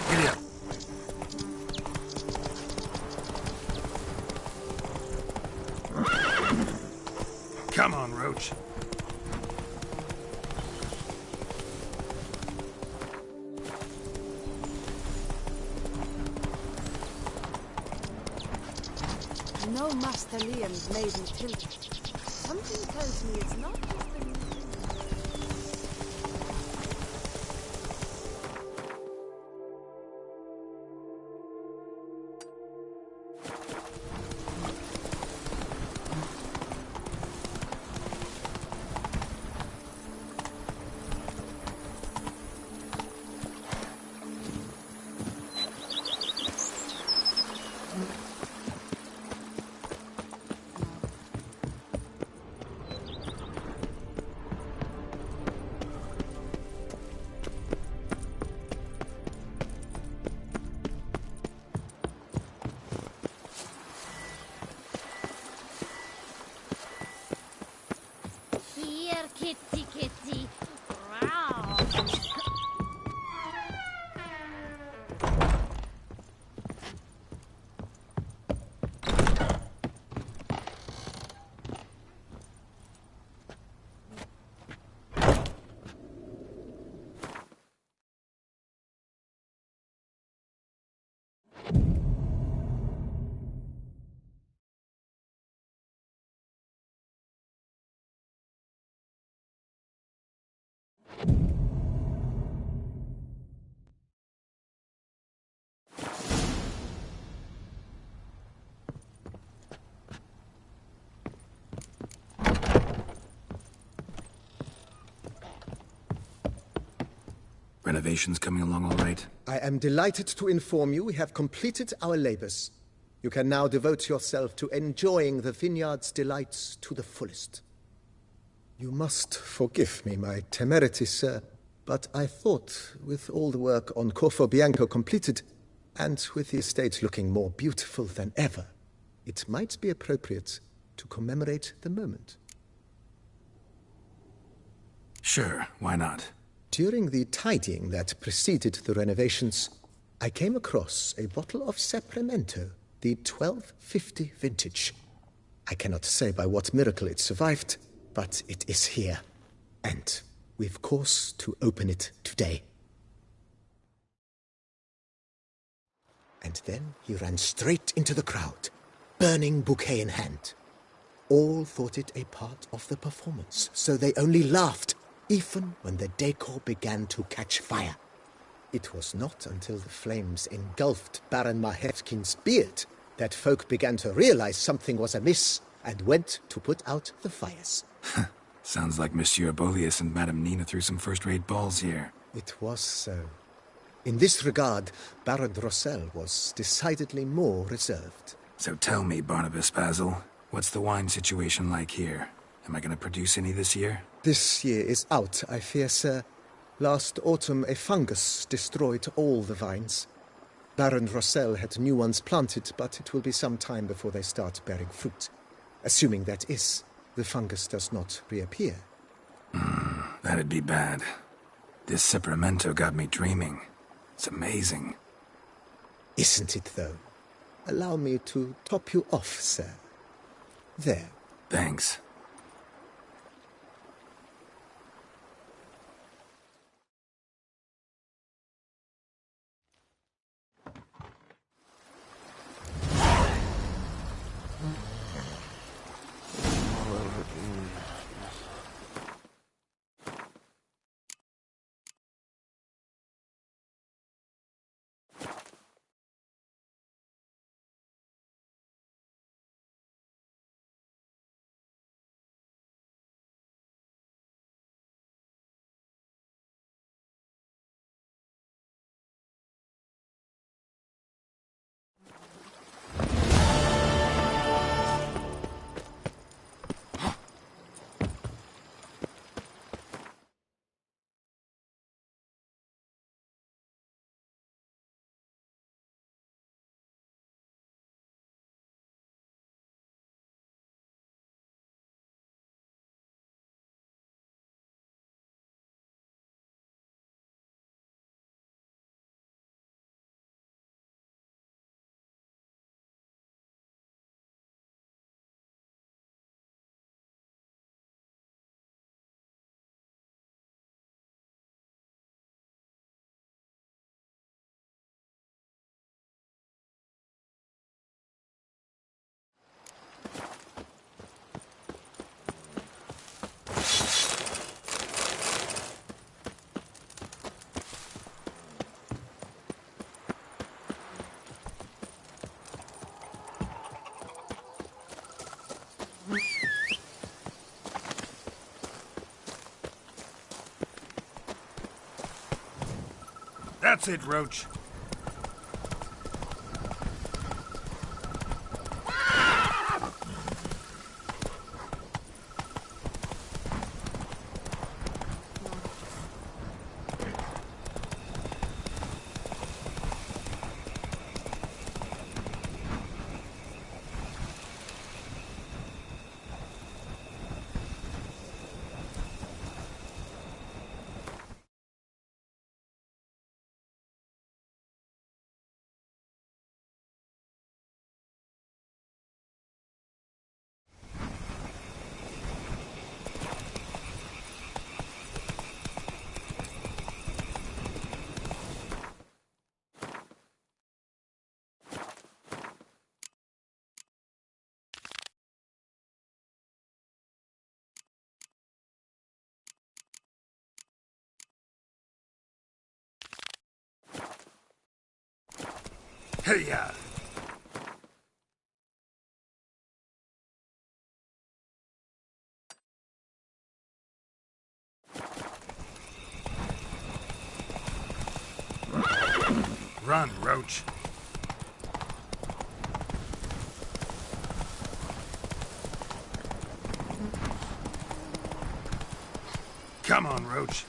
Giddy up. Come on, Roach. No Master Liam's maiden children. Something tells me it's not just the... Here, kitty, kitty. Wow. Renovations coming along all right? I am delighted to inform you we have completed our labors. You can now devote yourself to enjoying the vineyard's delights to the fullest. You must forgive me my temerity, sir, but I thought, with all the work on Corfo Bianco completed, and with the estate looking more beautiful than ever, it might be appropriate to commemorate the moment. Sure, why not? During the tidying that preceded the renovations, I came across a bottle of Sapramento, the 1250 vintage. I cannot say by what miracle it survived, but it is here. And we've cause to open it today. And then he ran straight into the crowd, burning bouquet in hand. All thought it a part of the performance, so they only laughed, even when the decor began to catch fire. It was not until the flames engulfed Baron Mahevkin's beard that folk began to realize something was amiss and went to put out the fires. Sounds like Monsieur Bolius and Madame Nina threw some first-rate balls here. It was so. In this regard, Baron Rossel was decidedly more reserved. So tell me, Barnabas Basil, what's the wine situation like here? Am I going to produce any this year? This year is out, I fear, sir. Last autumn, a fungus destroyed all the vines. Baron Rossel had new ones planted, but it will be some time before they start bearing fruit. Assuming that is, the fungus does not reappear. That'd be bad. This Sapramento got me dreaming. It's amazing. Isn't it, though? Allow me to top you off, sir. There. Thanks. That's it, Roach. Hey-ya! Run, Roach. Come on, Roach.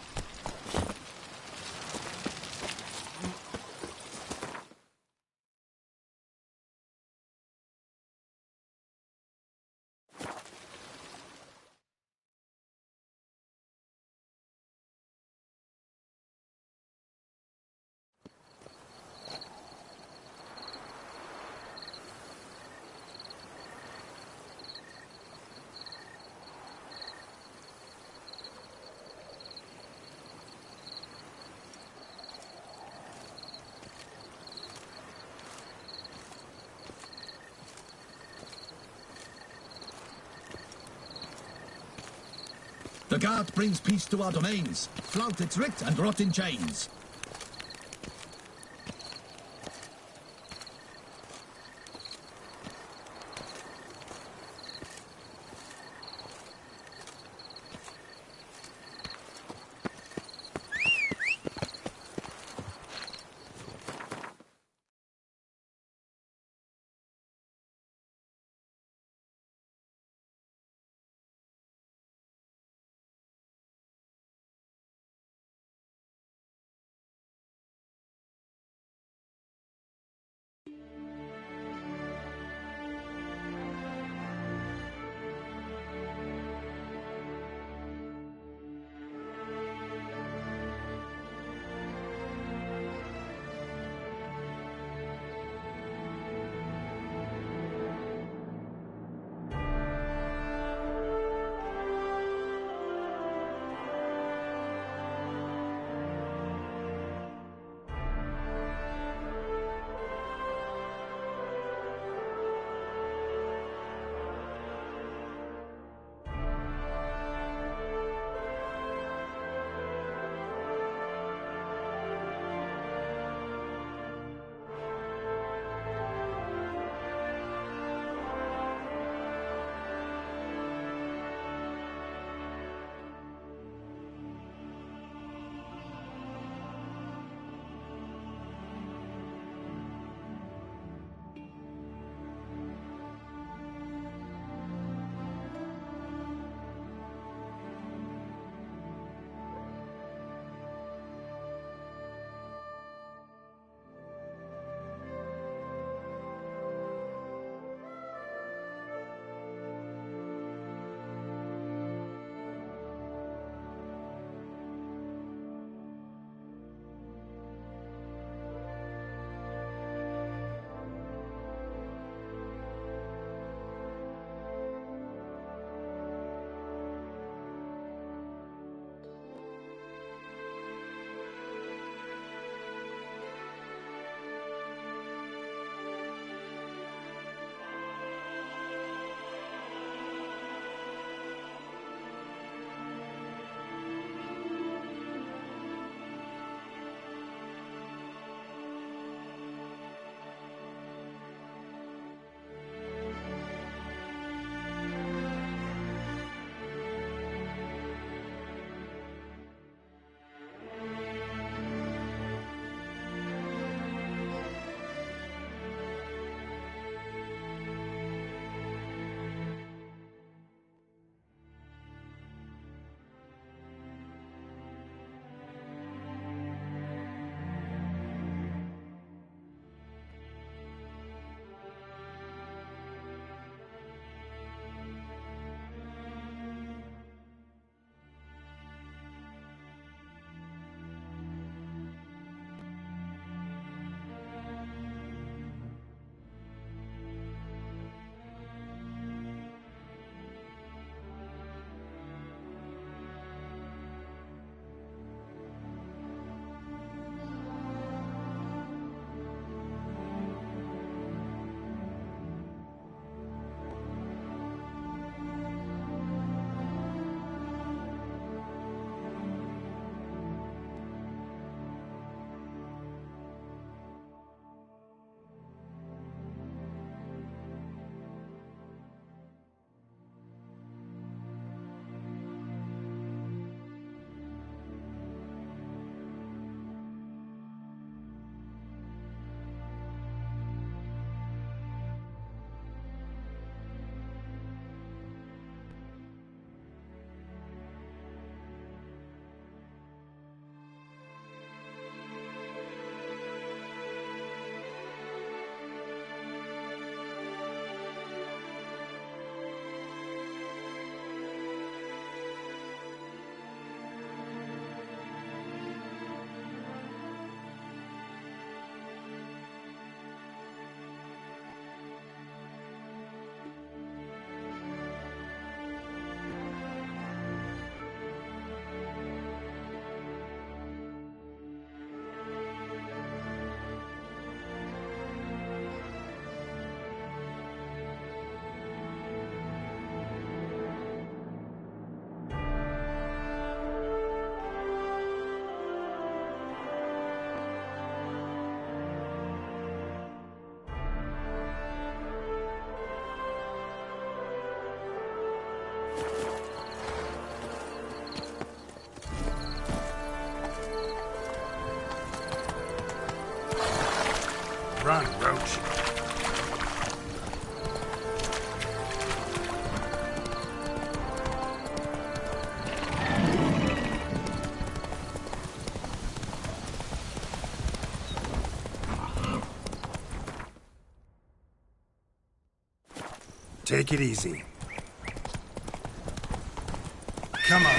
The guard brings peace to our domains. Flout its writ and rot in chains. Run, Roach. Take it easy. Come on.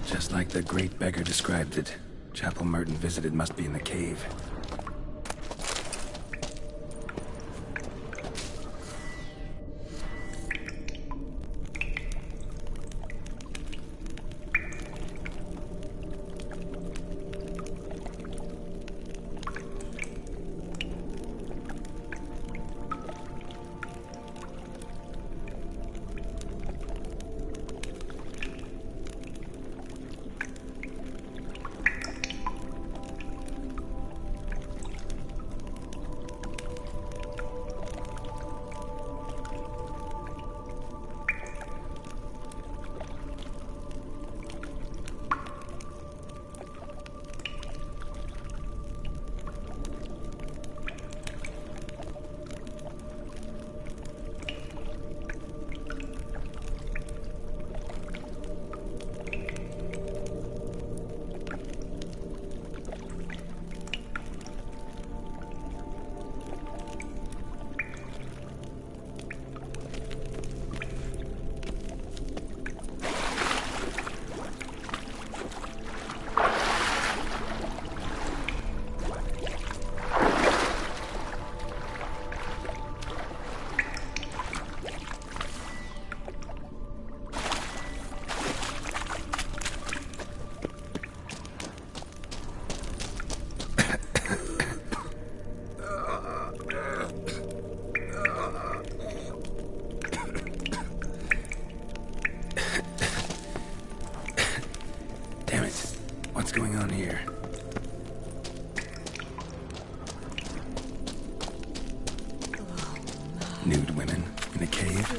Just like the great beggar described it. Chapel Merton visited must be in the cave. What's going on here? Nude women in a cave?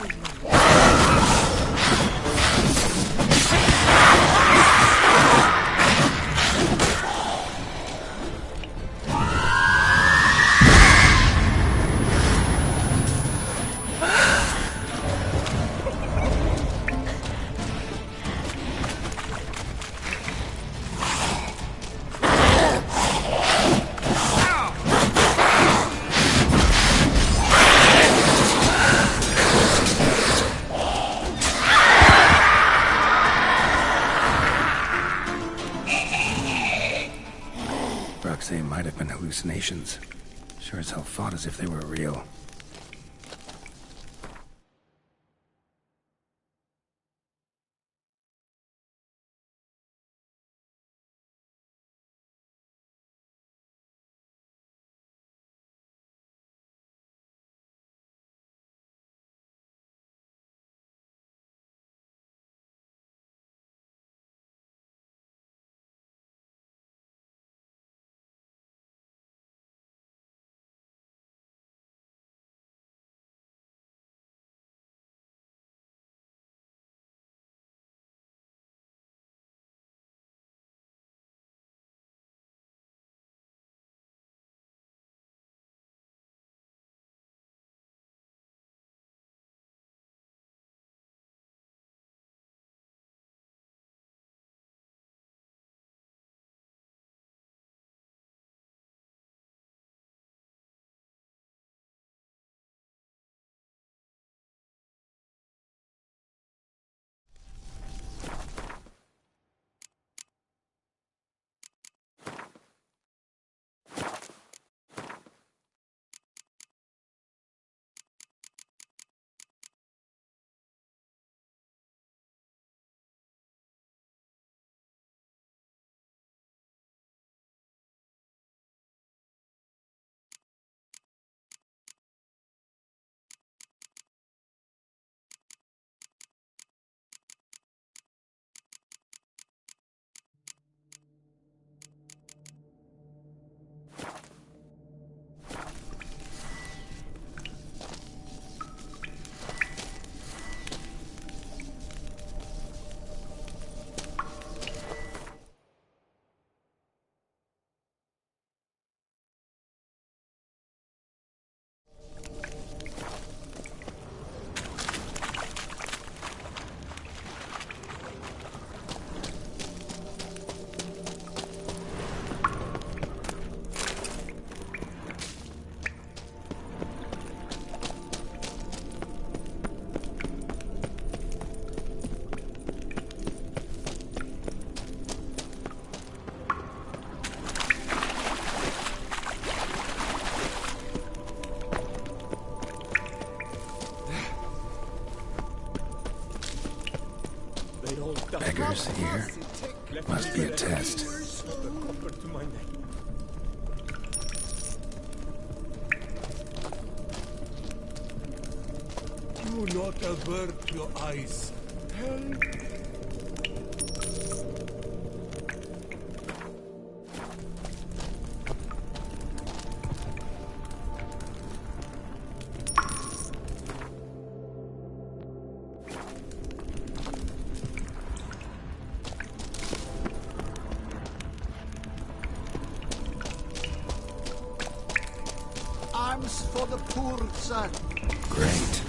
They might have been hallucinations. Sure as hell fought as if they were real. Papers here. Must be a test. Do not avert your eyes. Help. Arms for the poor, sir. Great.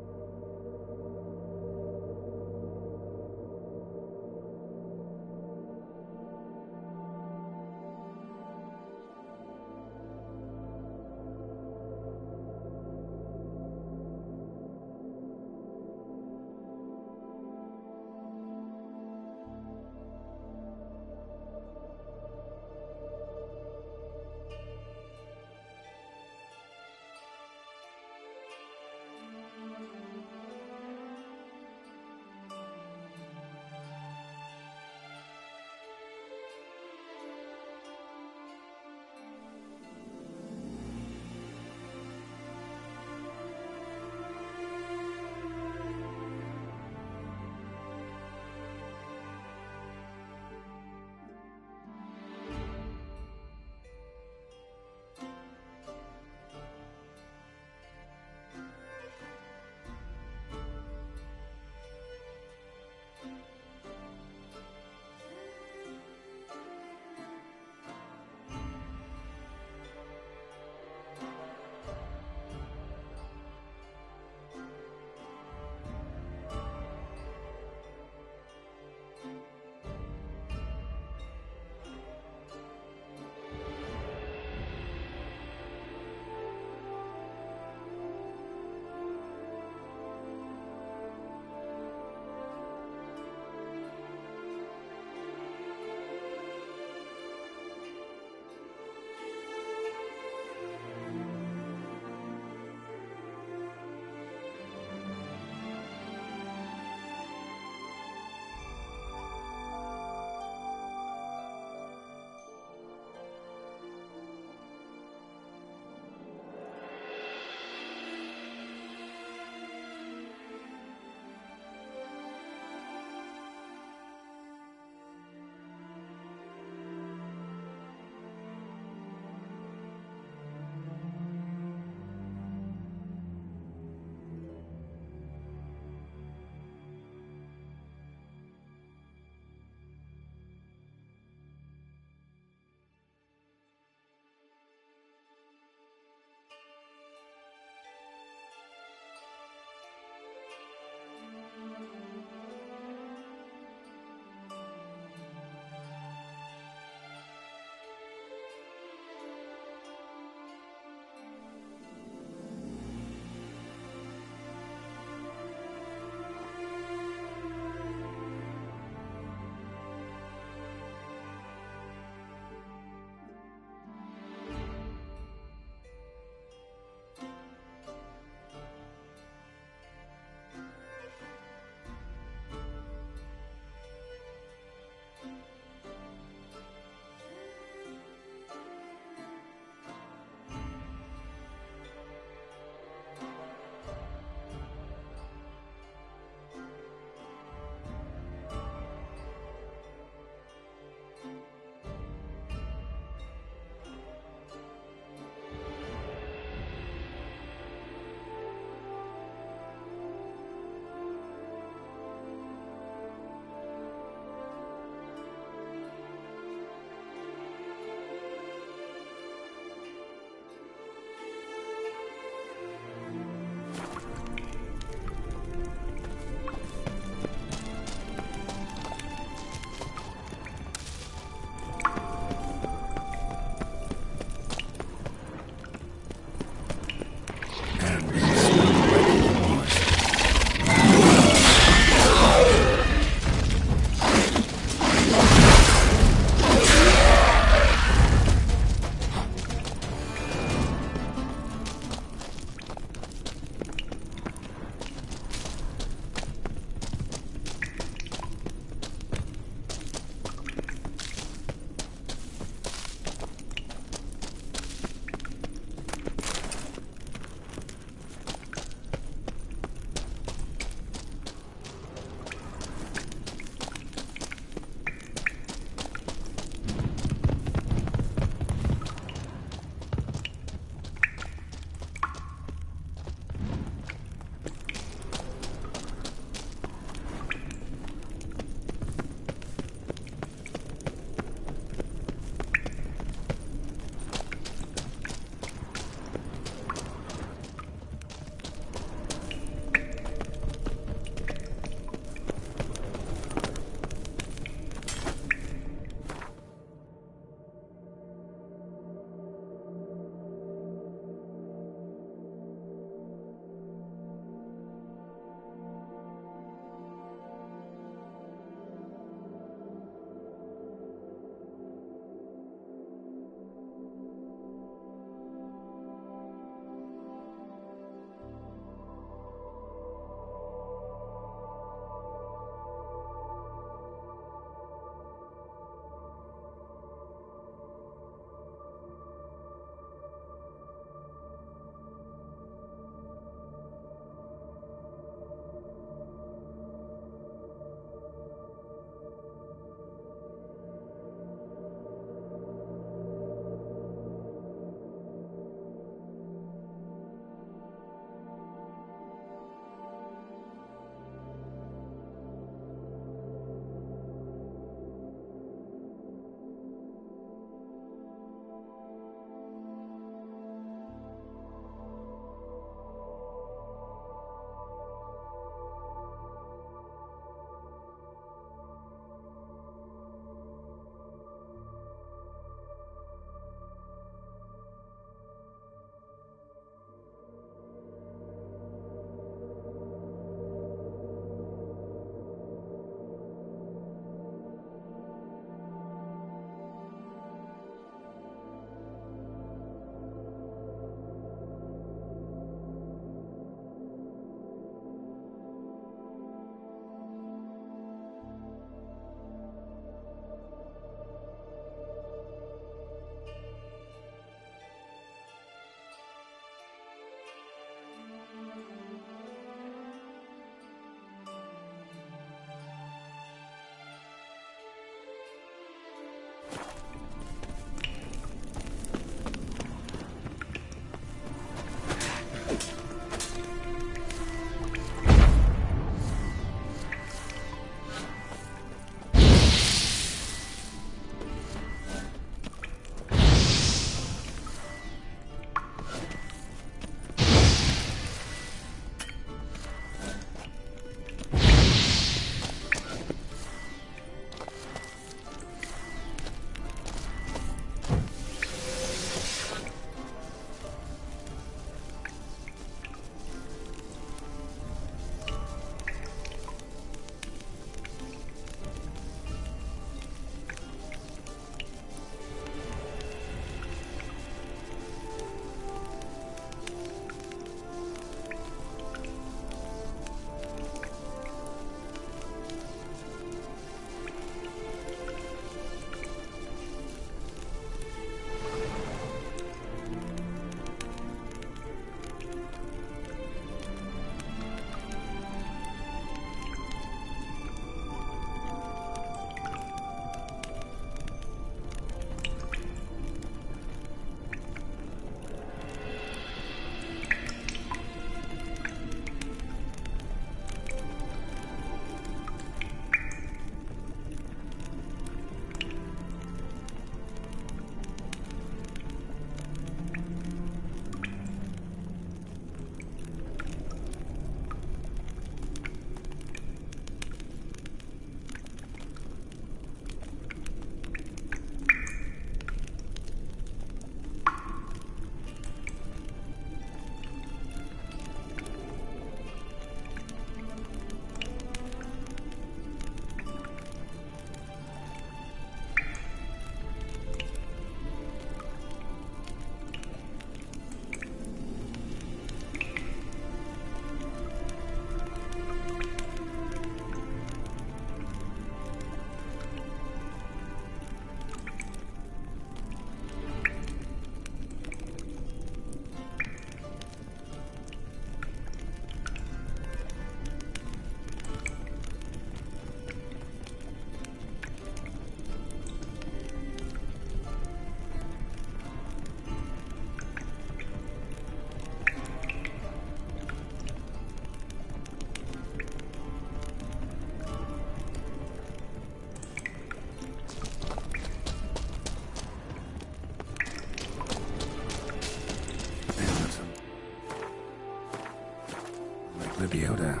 biota.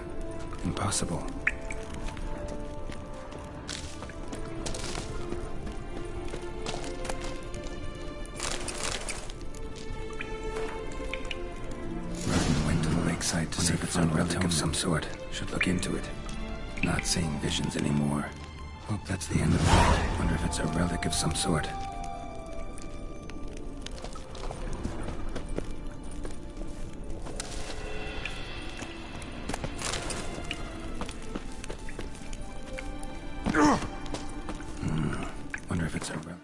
Impossible. Merton went to the lakeside to see if it's a relic of some sort. Should look into it. Not seeing visions anymore. Hope that's the end of it. Wonder if it's a relic of some sort. Wonder if it's a relic.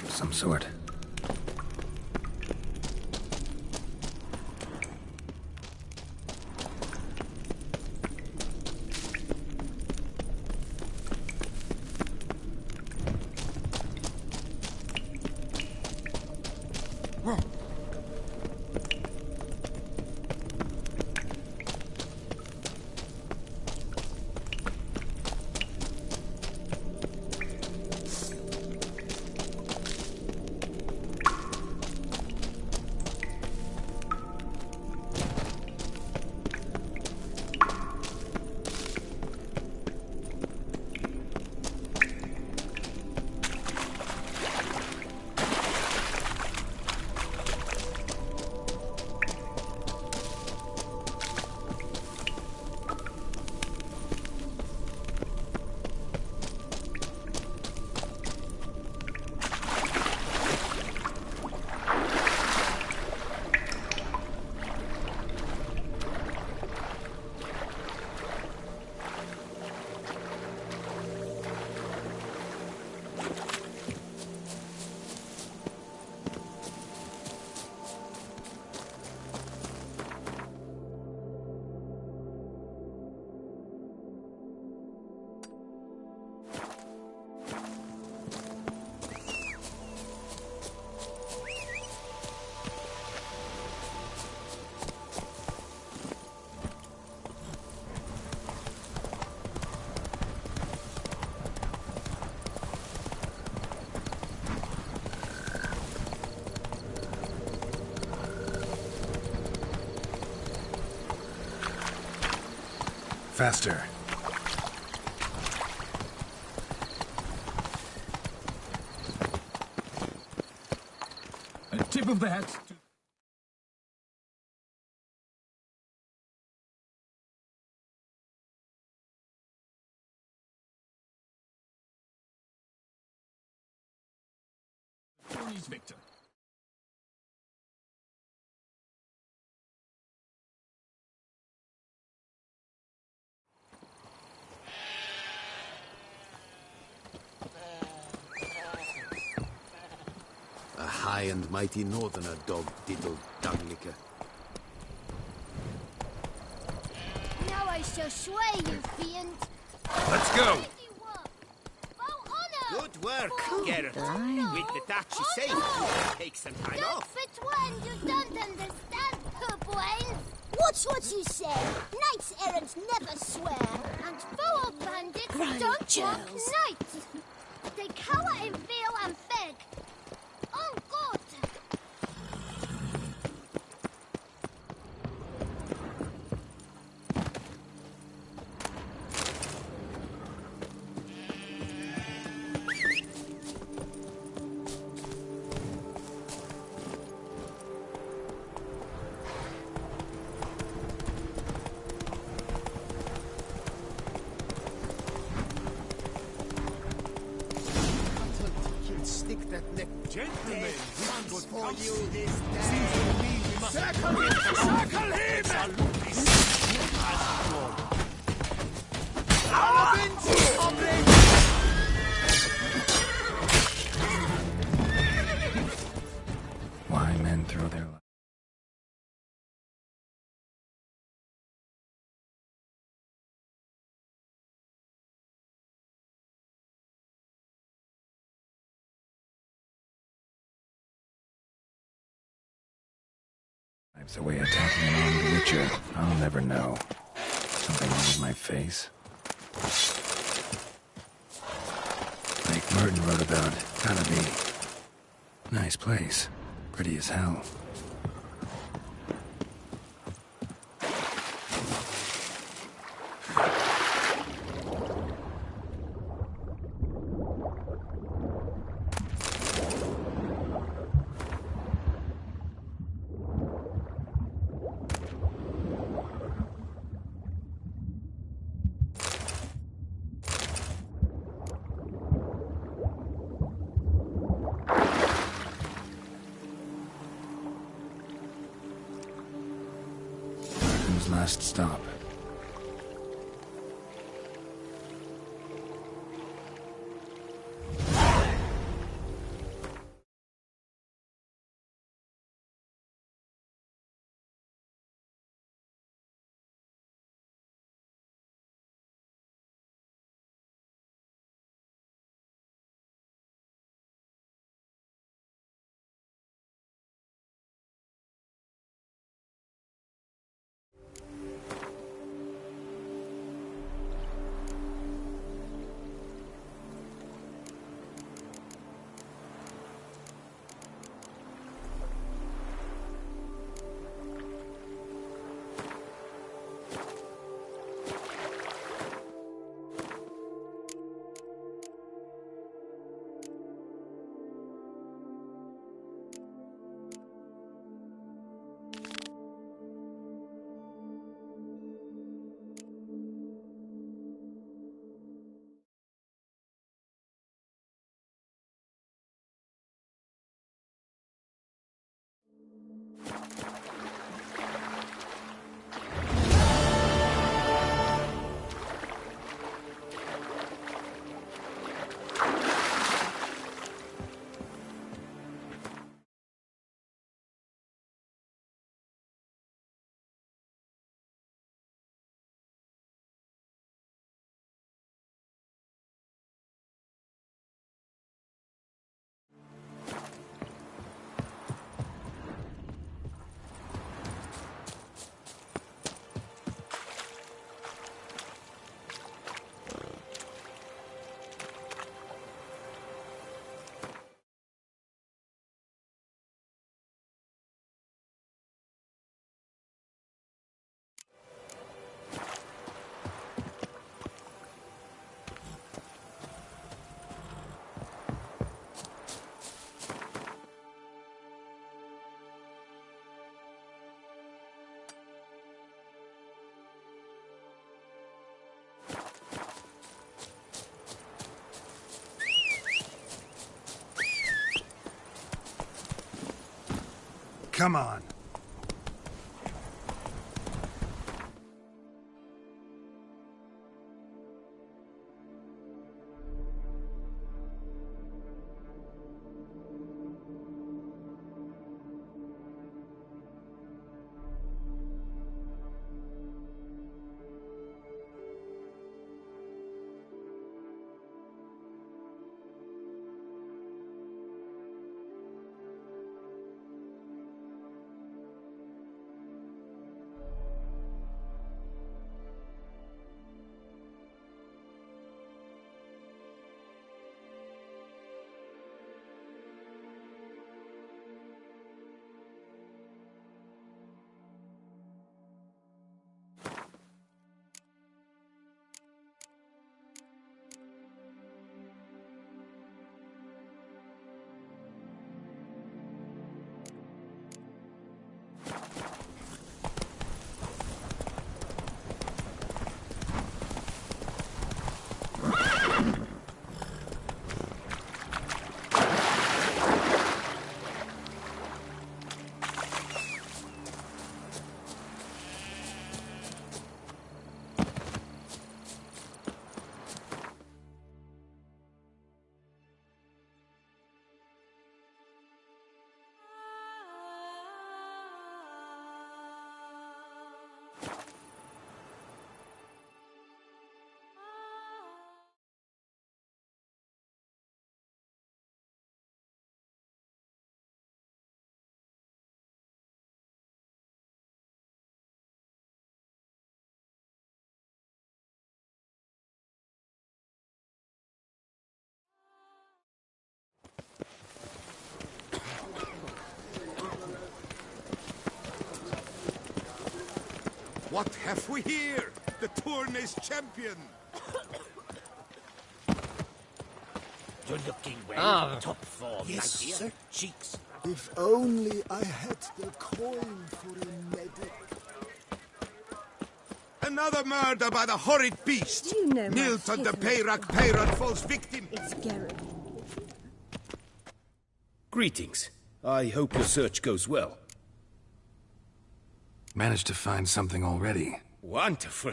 Of some sort. Faster. A tip of the hat to... Tony's Victor. A high and mighty northerner dog diddled dung liquor. Now I shall sway you, fiend. Let's go! Good work, Geralt. With the Dutch safe, take some time off. But when you don't understand, Purple. Watch what you say. Knights errant never swear. And foul bandits don't walk knights. They cower in fear and beg. Oh, God! Stick that neck. Gentlemen, Comes for you this day. seems to me we must... Circle him! Circle him! Absolutely I'll avenge you, hombre! Why men throw their lives? The way attacking an armed witcher, I'll never know. Something wrong with my face. Like Merton wrote about, gotta be. Nice place. Pretty as hell. Last stop. Come on. What have we here? The Tournay's champion! You're looking well. Top form, Yes, my dear. sir. Cheeks. If only I had the coin for a medic. Another murder by the horrid beast! Do you know Nilton the Peyrak falls victim! It's Garrett. Greetings. I hope your search goes well. Managed to find something already. Wonderful.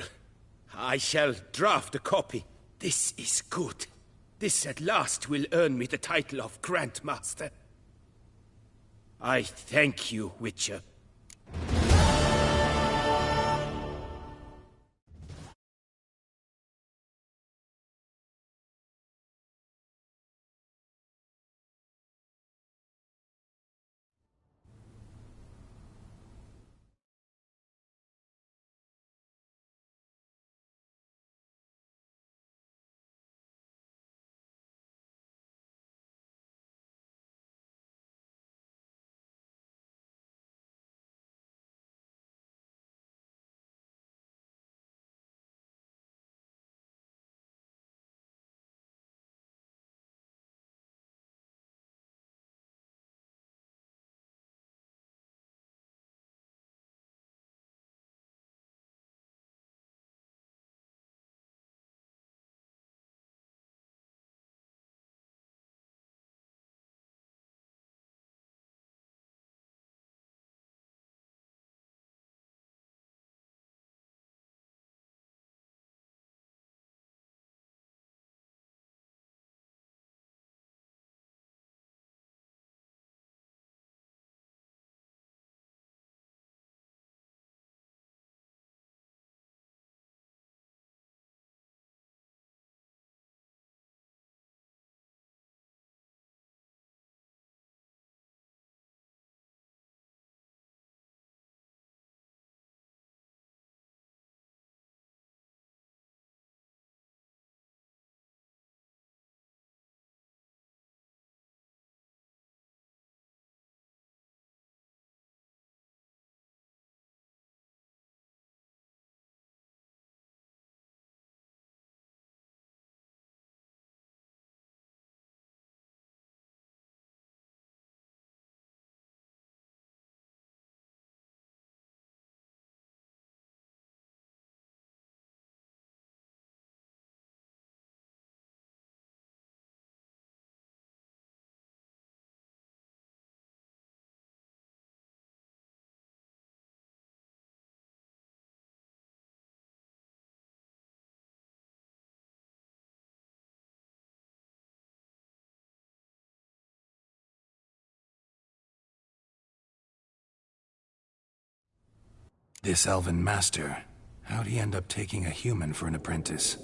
I shall draft a copy. This is good. This at last will earn me the title of Grandmaster. I thank you, Witcher. This elven master, how'd he end up taking a human for an apprentice?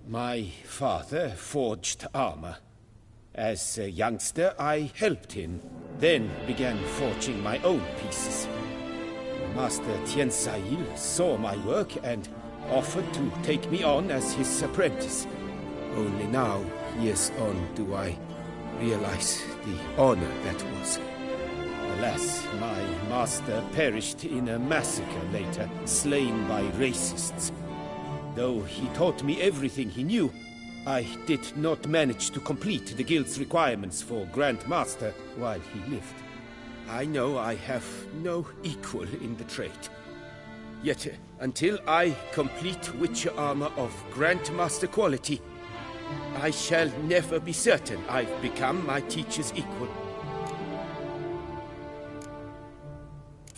My father forged armor. As a youngster, I helped him, then began forging my own pieces. Master Tiensail saw my work and offered to take me on as his apprentice. Only now, years on, do I realize the honor that was. Alas, my master perished in a massacre later, slain by racists. Though he taught me everything he knew, I did not manage to complete the guild's requirements for Grand Master while he lived. I know I have no equal in the trade. Yet, until I complete Witcher armor of Grandmaster quality, I shall never be certain I've become my teacher's equal.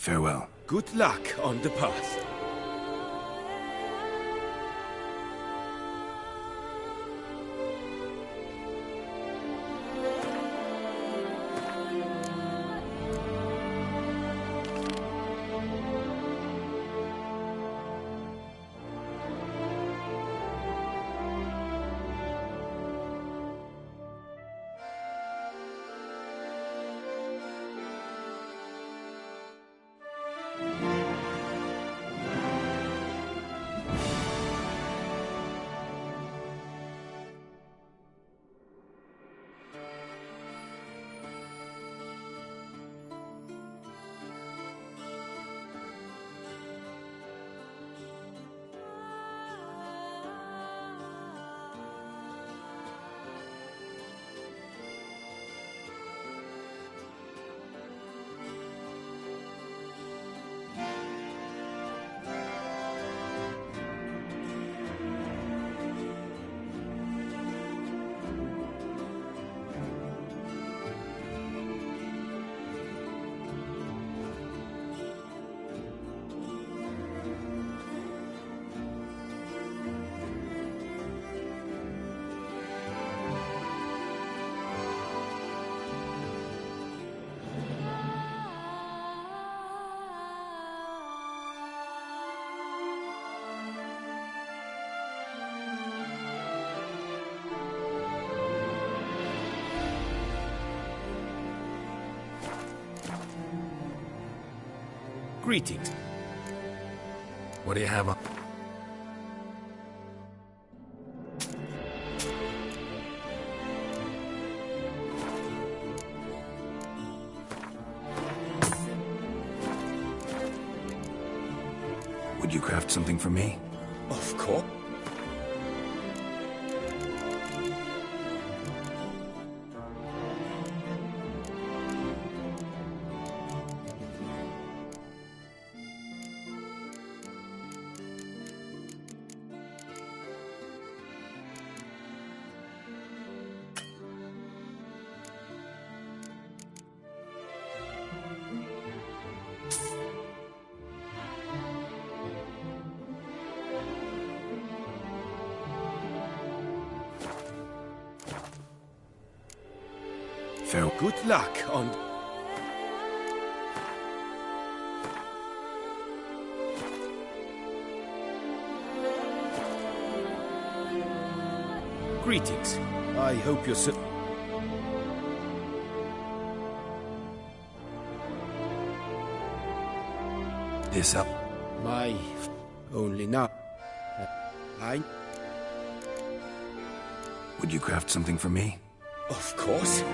Farewell. Good luck on the path. Greetings. What do you have on? Would you craft something for me? Of course. Farewell. Good luck on... Greetings. I hope you're so... This up. My... only now. I... Would you craft something for me? Of course.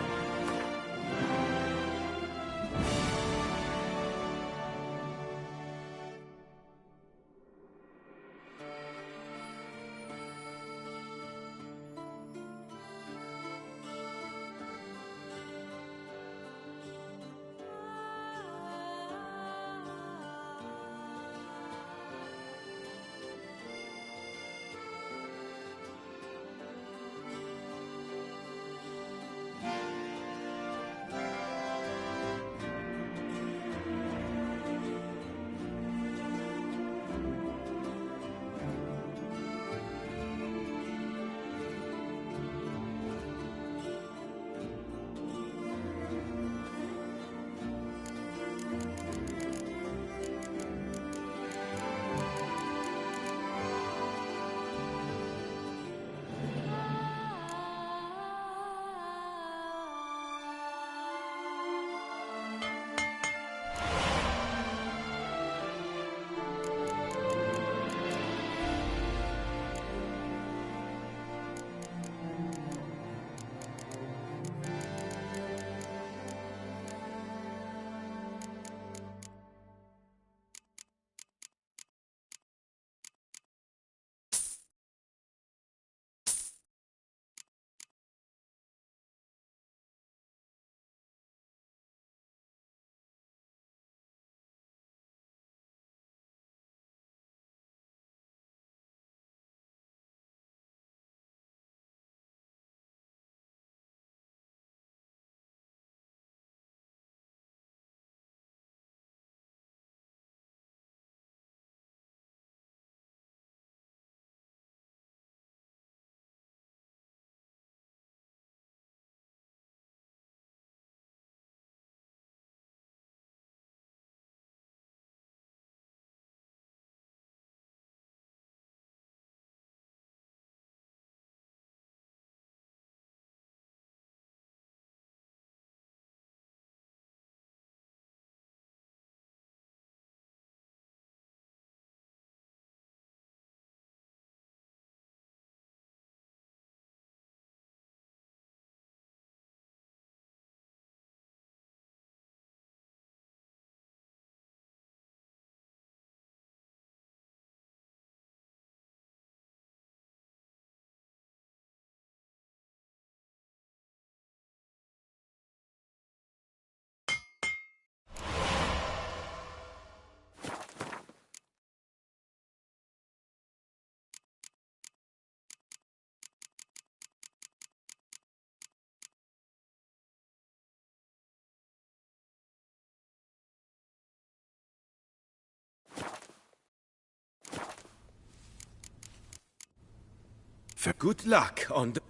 Good luck on the...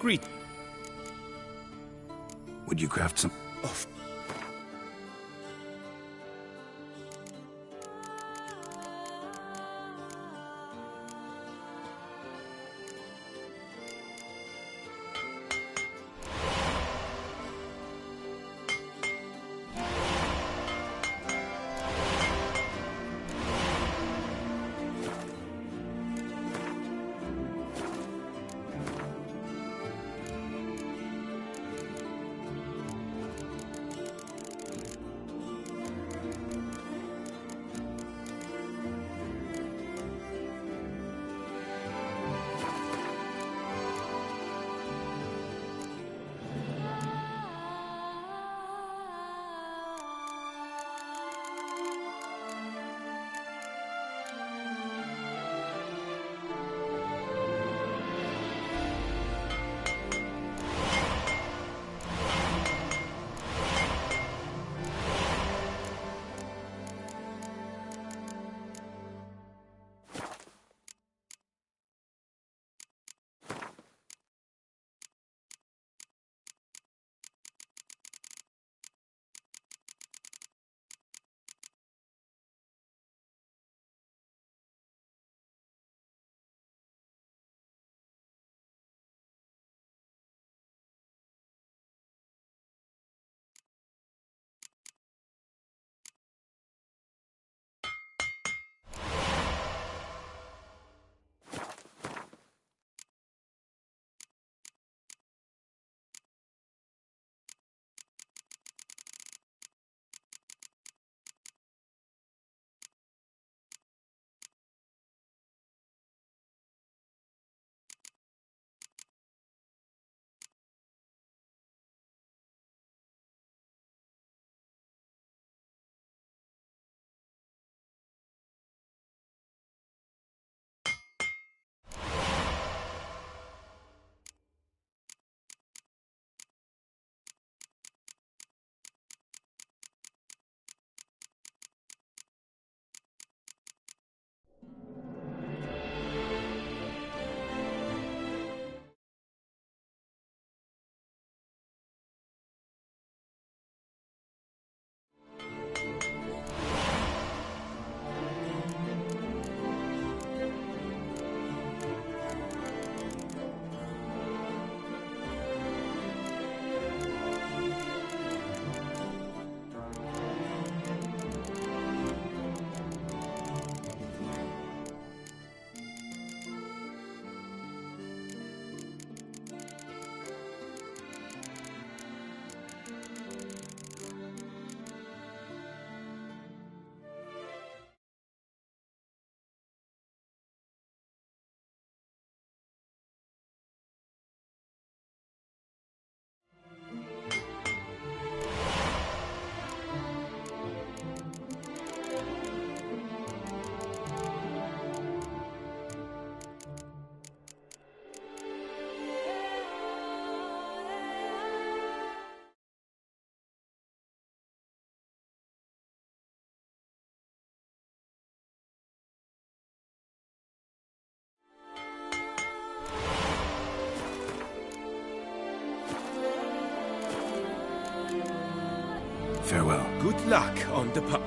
Greet. Would you craft some... Of Farewell. Good luck on the pub.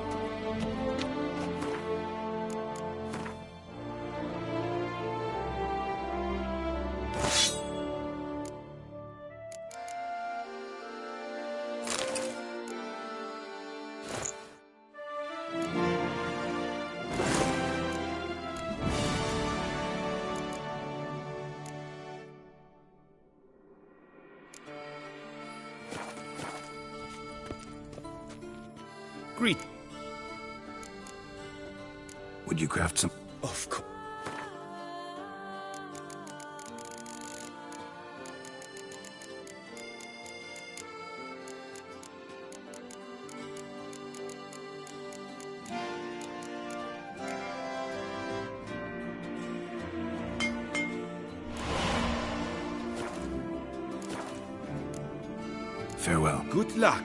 Greet. Would you craft some... Of course. Farewell. Good luck.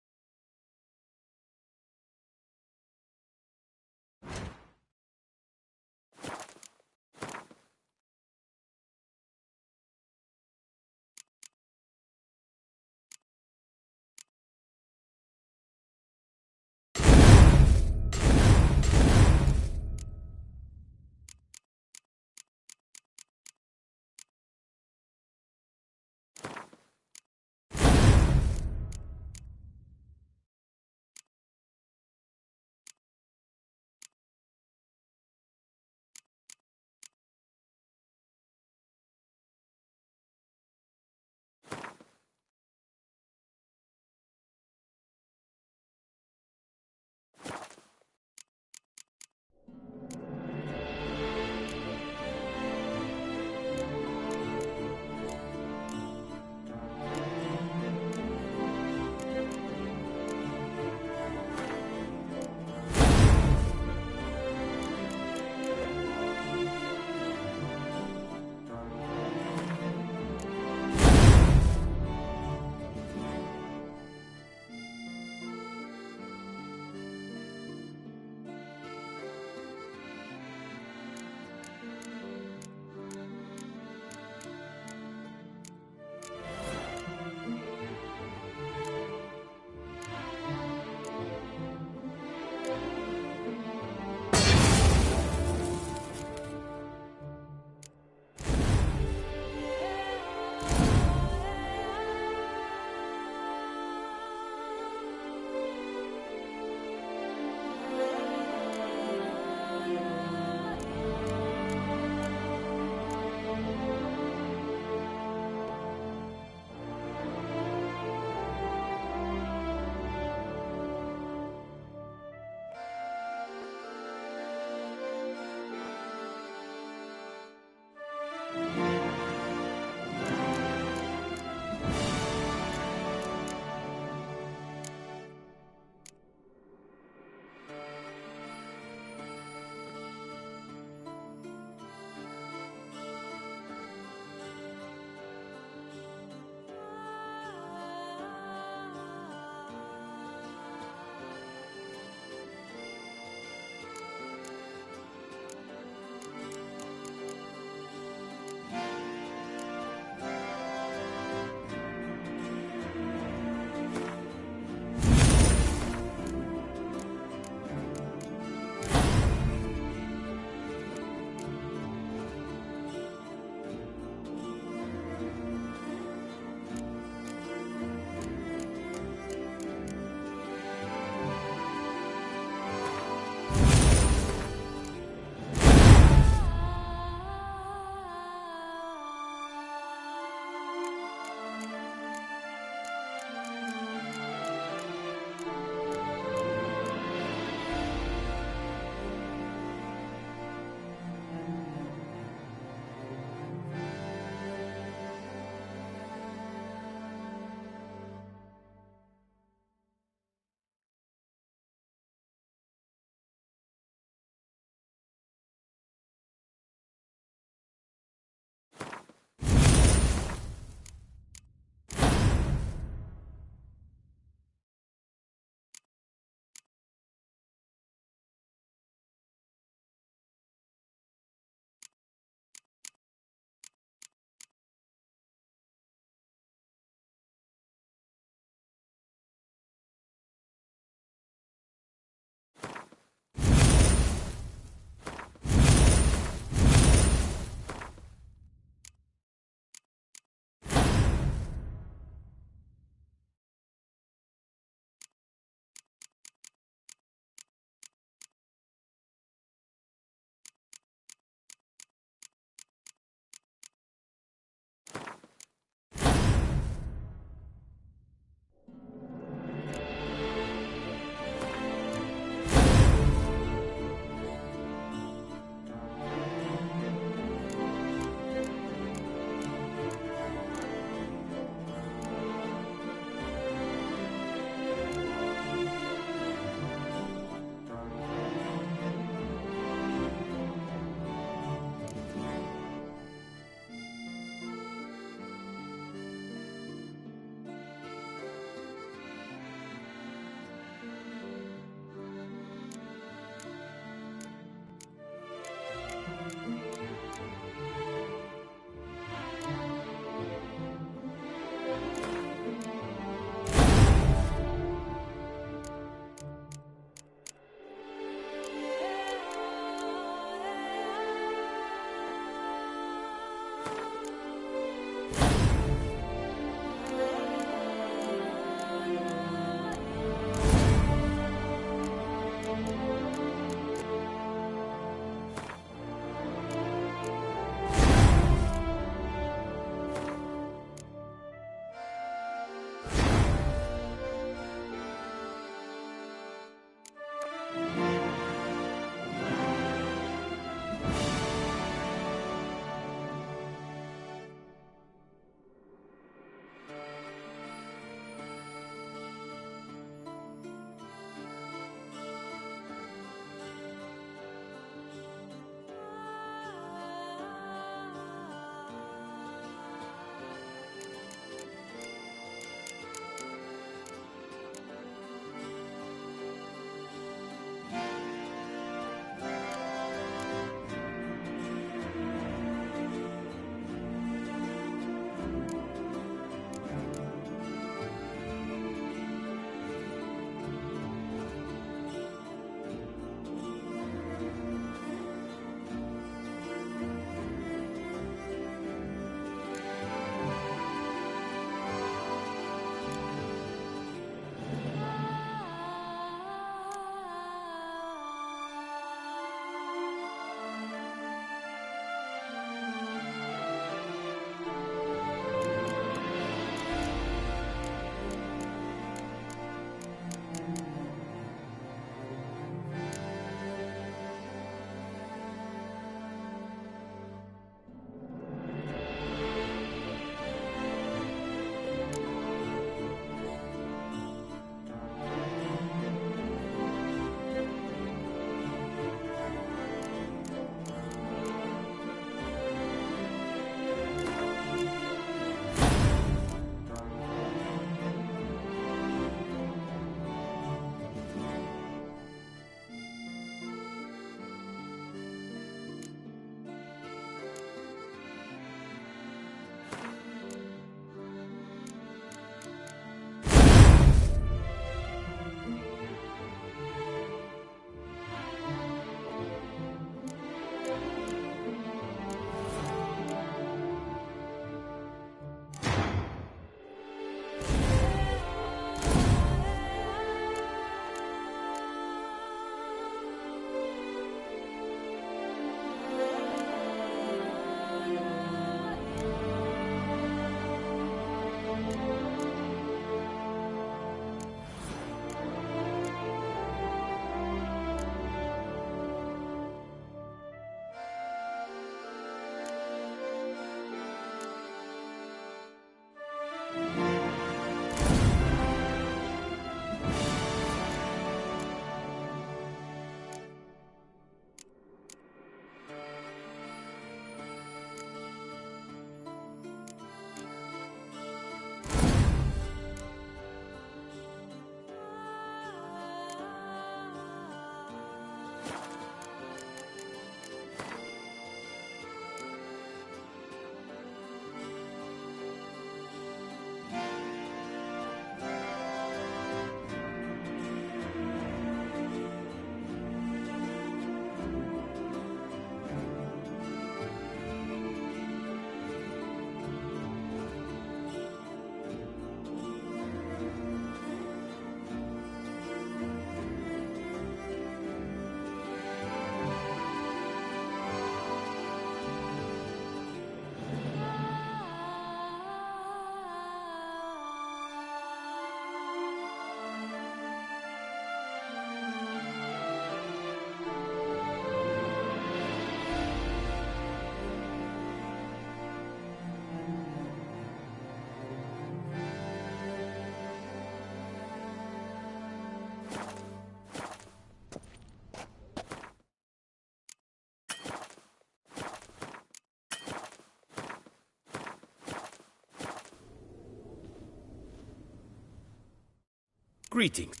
Greetings.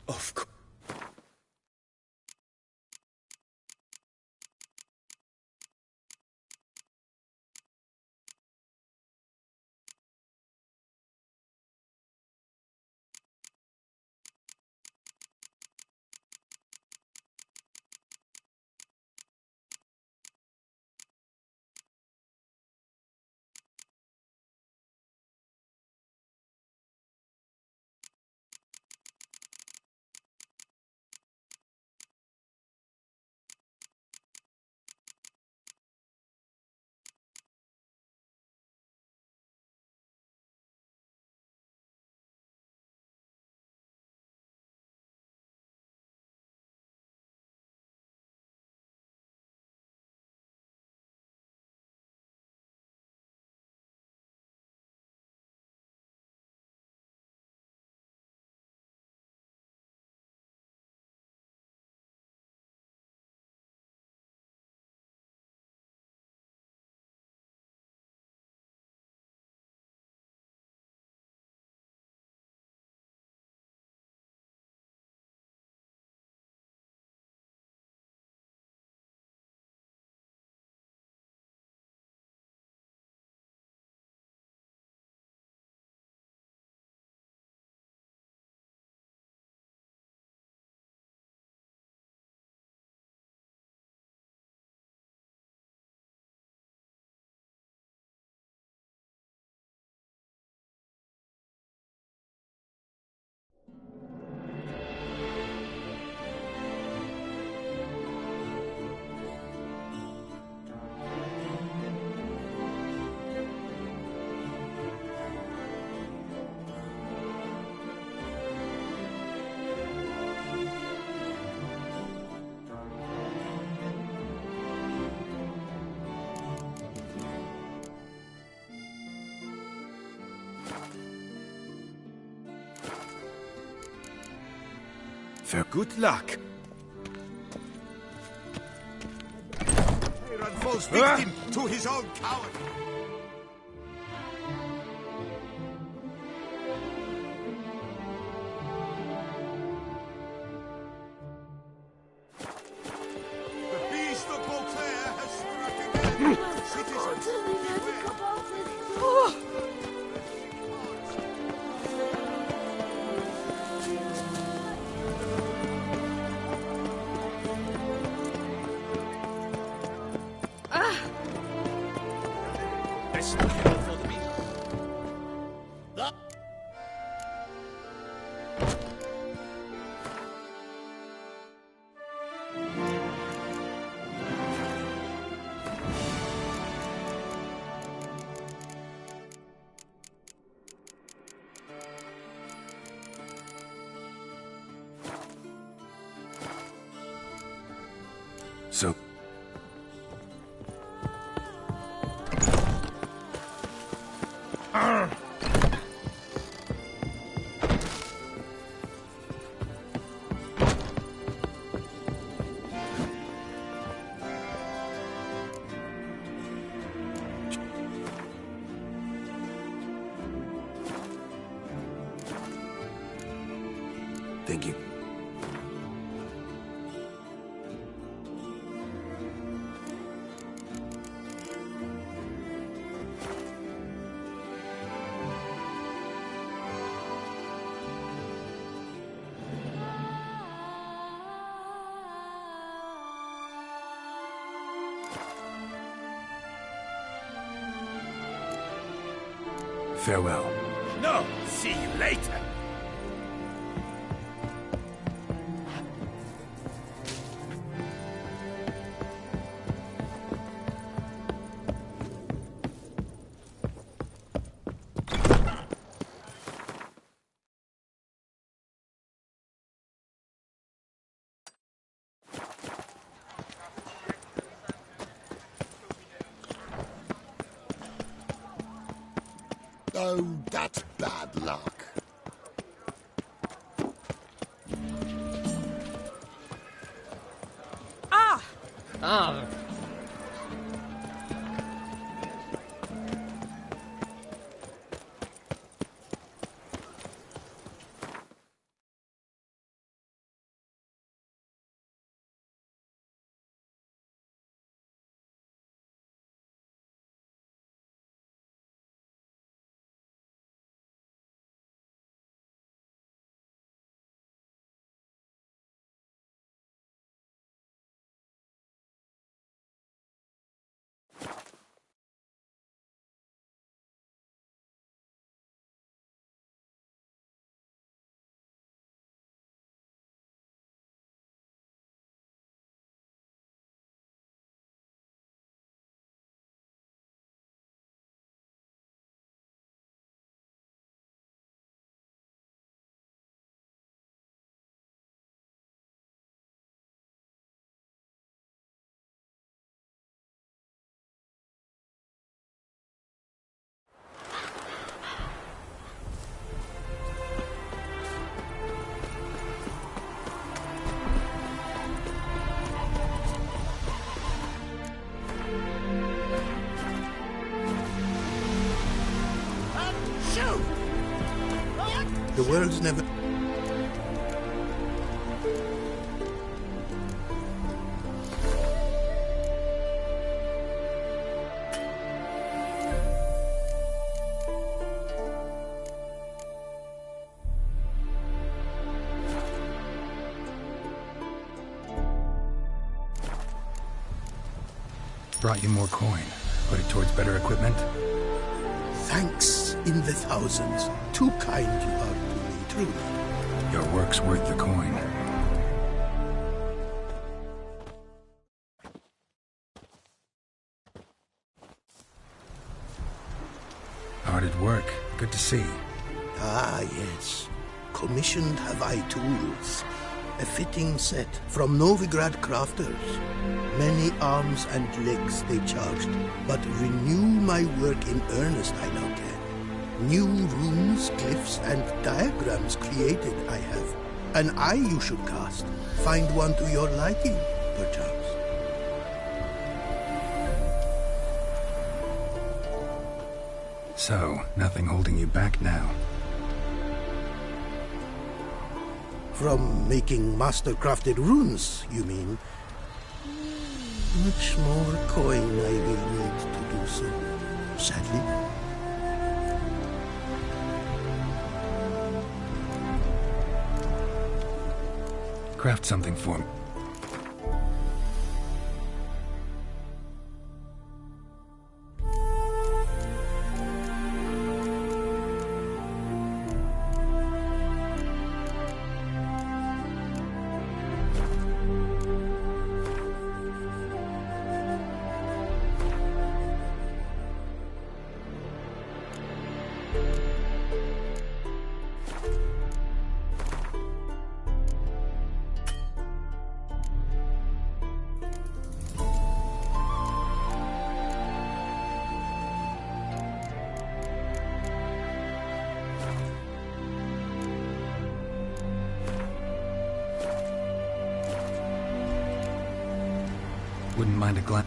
Of course. For good luck. Iron falls victim to his own coward. The beast of Beauclair has struck again. Citizens, So... Thank you. Farewell. No, see you later. Oh, that's bad luck. Ah! Ah! The world's never... Brought you more coin. Put it towards better equipment? Thanks in the thousands. Too kind you are to me, truly. Your work's worth the coin. Hard at work. Good to see. Ah, yes. Commissioned have I tools. A fitting set from Novigrad crafters. Many arms and legs they charged, but renew my work in earnest I now can. New runes, glyphs, and diagrams created I have. An eye you should cast. Find one to your liking, perchance. So, nothing holding you back now. From making master-crafted runes, you mean? Much more coin I will need to do so, sadly. Craft something for me. Wouldn't mind a glance.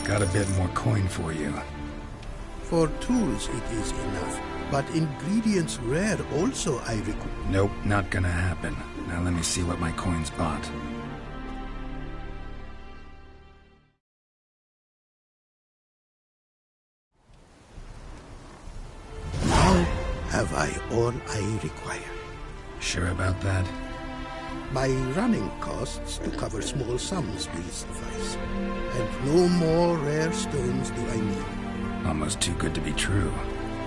Got a bit more coin for you. For tools it is enough, but ingredients rare also I require. Nope, not gonna happen. Now let me see what my coin's bought. Now have I all I require. Sure about that? My running costs to cover small sums will suffice. And no more rare stones do I need. Almost too good to be true.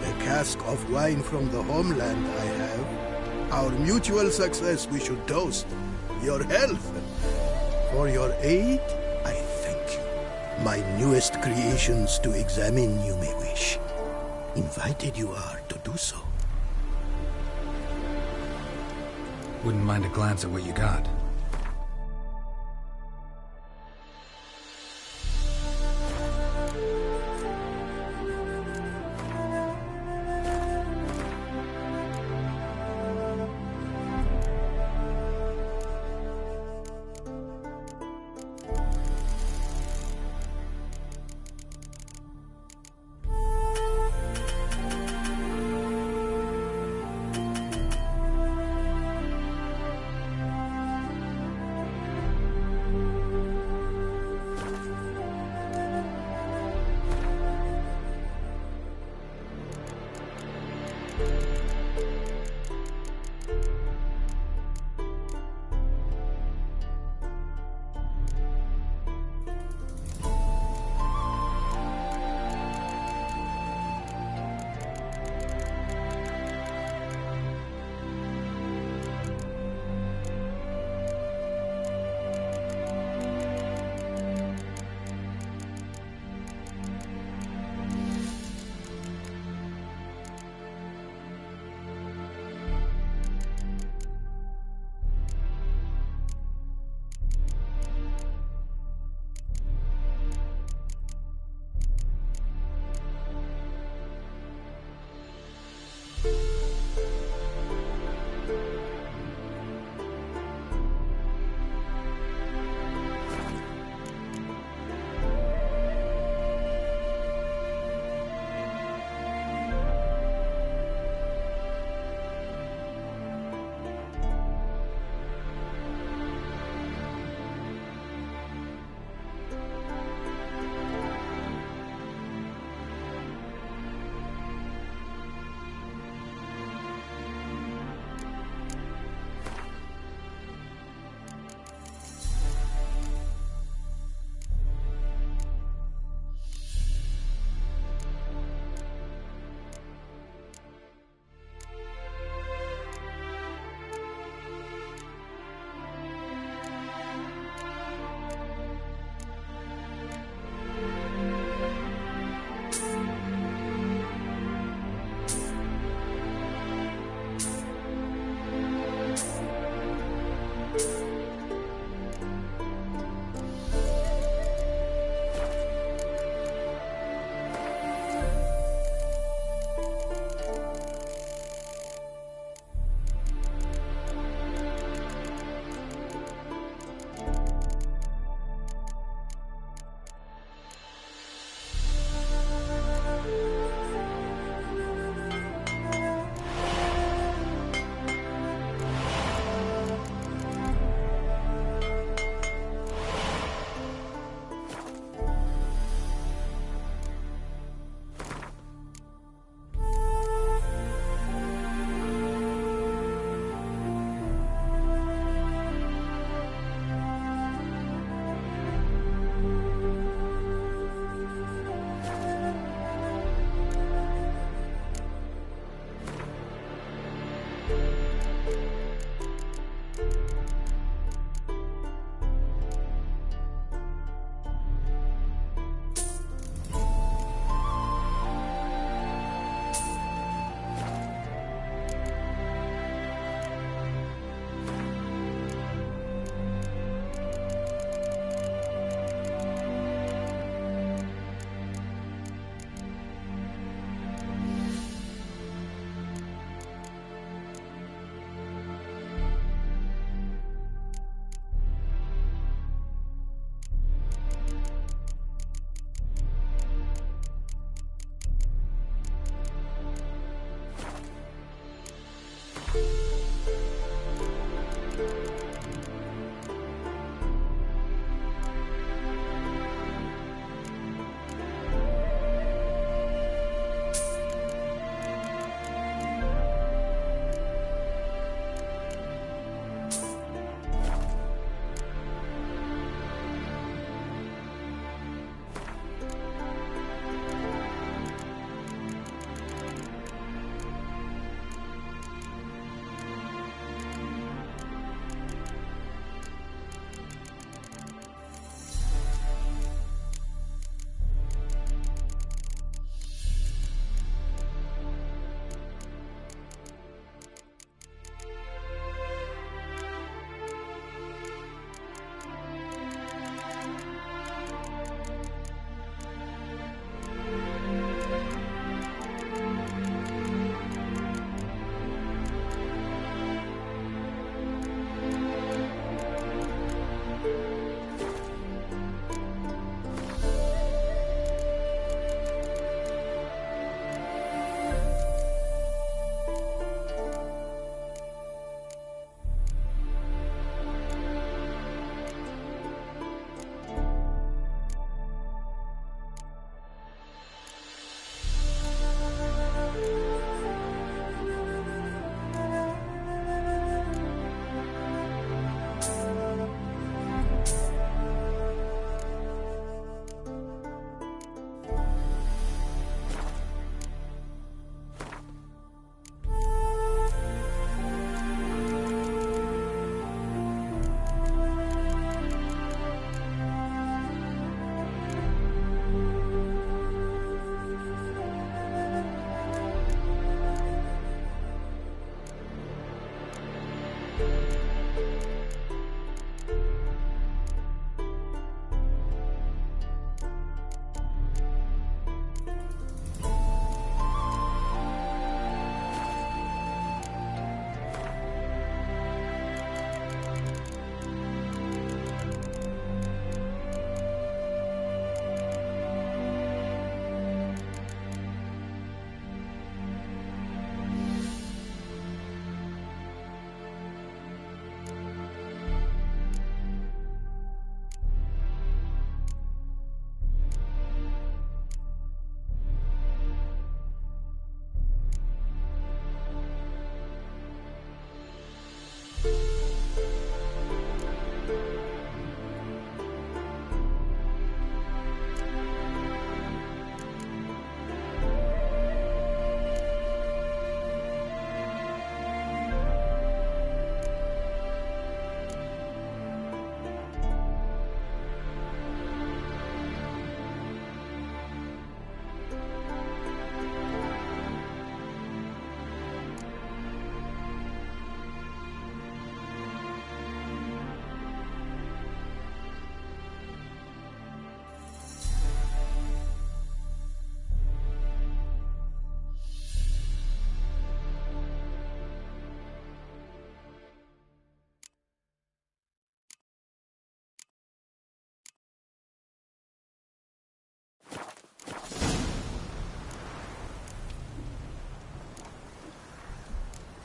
A cask of wine from the homeland I have. Our mutual success we should toast. Your health. For your aid, I thank you. My newest creations to examine you may wish. Invited you are to do so. Wouldn't mind a glance at what you got.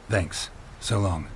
Thanks. So long.